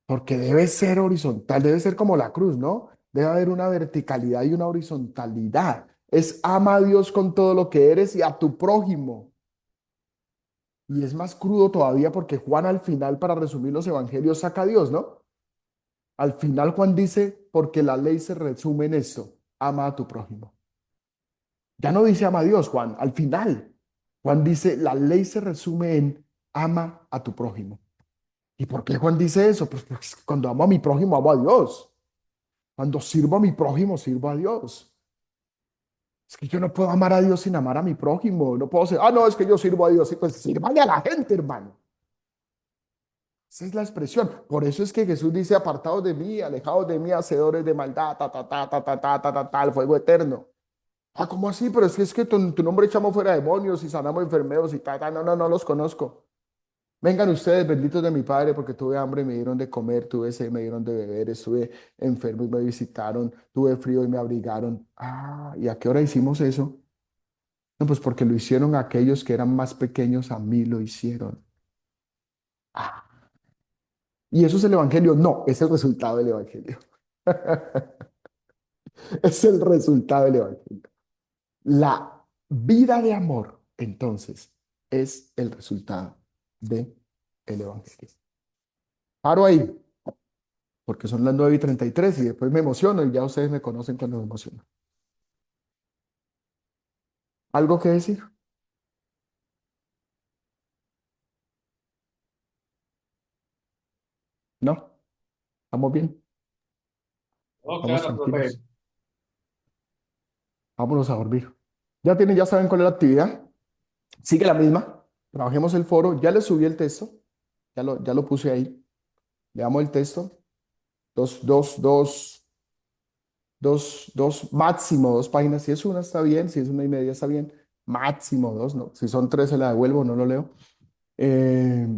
porque debe ser horizontal, debe ser como la cruz, ¿no? Debe haber una verticalidad y una horizontalidad. Es ama a Dios con todo lo que eres y a tu prójimo. Y es más crudo todavía porque Juan al final, para resumir los evangelios, saca a Dios, ¿no? Al final Juan dice, porque la ley se resume en esto, ama a tu prójimo. Ya no dice ama a Dios, Juan, al final. Juan dice, la ley se resume en ama a tu prójimo. ¿Y por qué Juan dice eso? Pues cuando amo a mi prójimo, amo a Dios. Cuando sirvo a mi prójimo, sirvo a Dios. Es que yo no puedo amar a Dios sin amar a mi prójimo. No puedo ser, no, es que yo sirvo a Dios. Sí, pues sírvale a la gente, hermano. Esa es la expresión. Por eso es que Jesús dice, apartados de mí, alejados de mí, hacedores de maldad, el fuego eterno. ¿Cómo así? Pero es que tu nombre echamos fuera demonios y sanamos enfermos y No, no, no los conozco. Vengan ustedes, benditos de mi Padre, porque tuve hambre y me dieron de comer, tuve sed y me dieron de beber, estuve enfermo y me visitaron, tuve frío y me abrigaron. ¿Y a qué hora hicimos eso? No, pues porque lo hicieron aquellos que eran más pequeños, a mí lo hicieron. Ah, ¿Y eso es el Evangelio? No, es el resultado del Evangelio. Es el resultado del Evangelio. La vida de amor, entonces, es el resultado del Evangelio. Paro ahí. porque son las 9:33 y después me emociono y ya ustedes me conocen cuando me emociono. ¿Algo que decir? ¿No? ¿Estamos bien? No, ¿Estamos claro, profe. tranquilos? Vámonos a dormir. Ya saben cuál es la actividad. Sigue la misma. Trabajemos el foro. Ya les subí el texto. Ya lo puse ahí. Leamos el texto. Máximo 2 páginas. Si es una, está bien. Si es 1:30, está bien. Máximo 2, ¿no? Si son 3, se la devuelvo, no lo leo. Eh,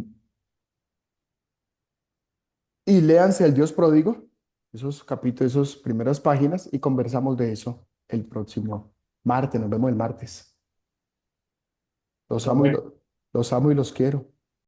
y léanse El Dios Pródigo, esos capítulos, esas primeras páginas, y conversamos de eso el próximo martes. Nos vemos el martes. Los amo y, Profe. los amo y los quiero.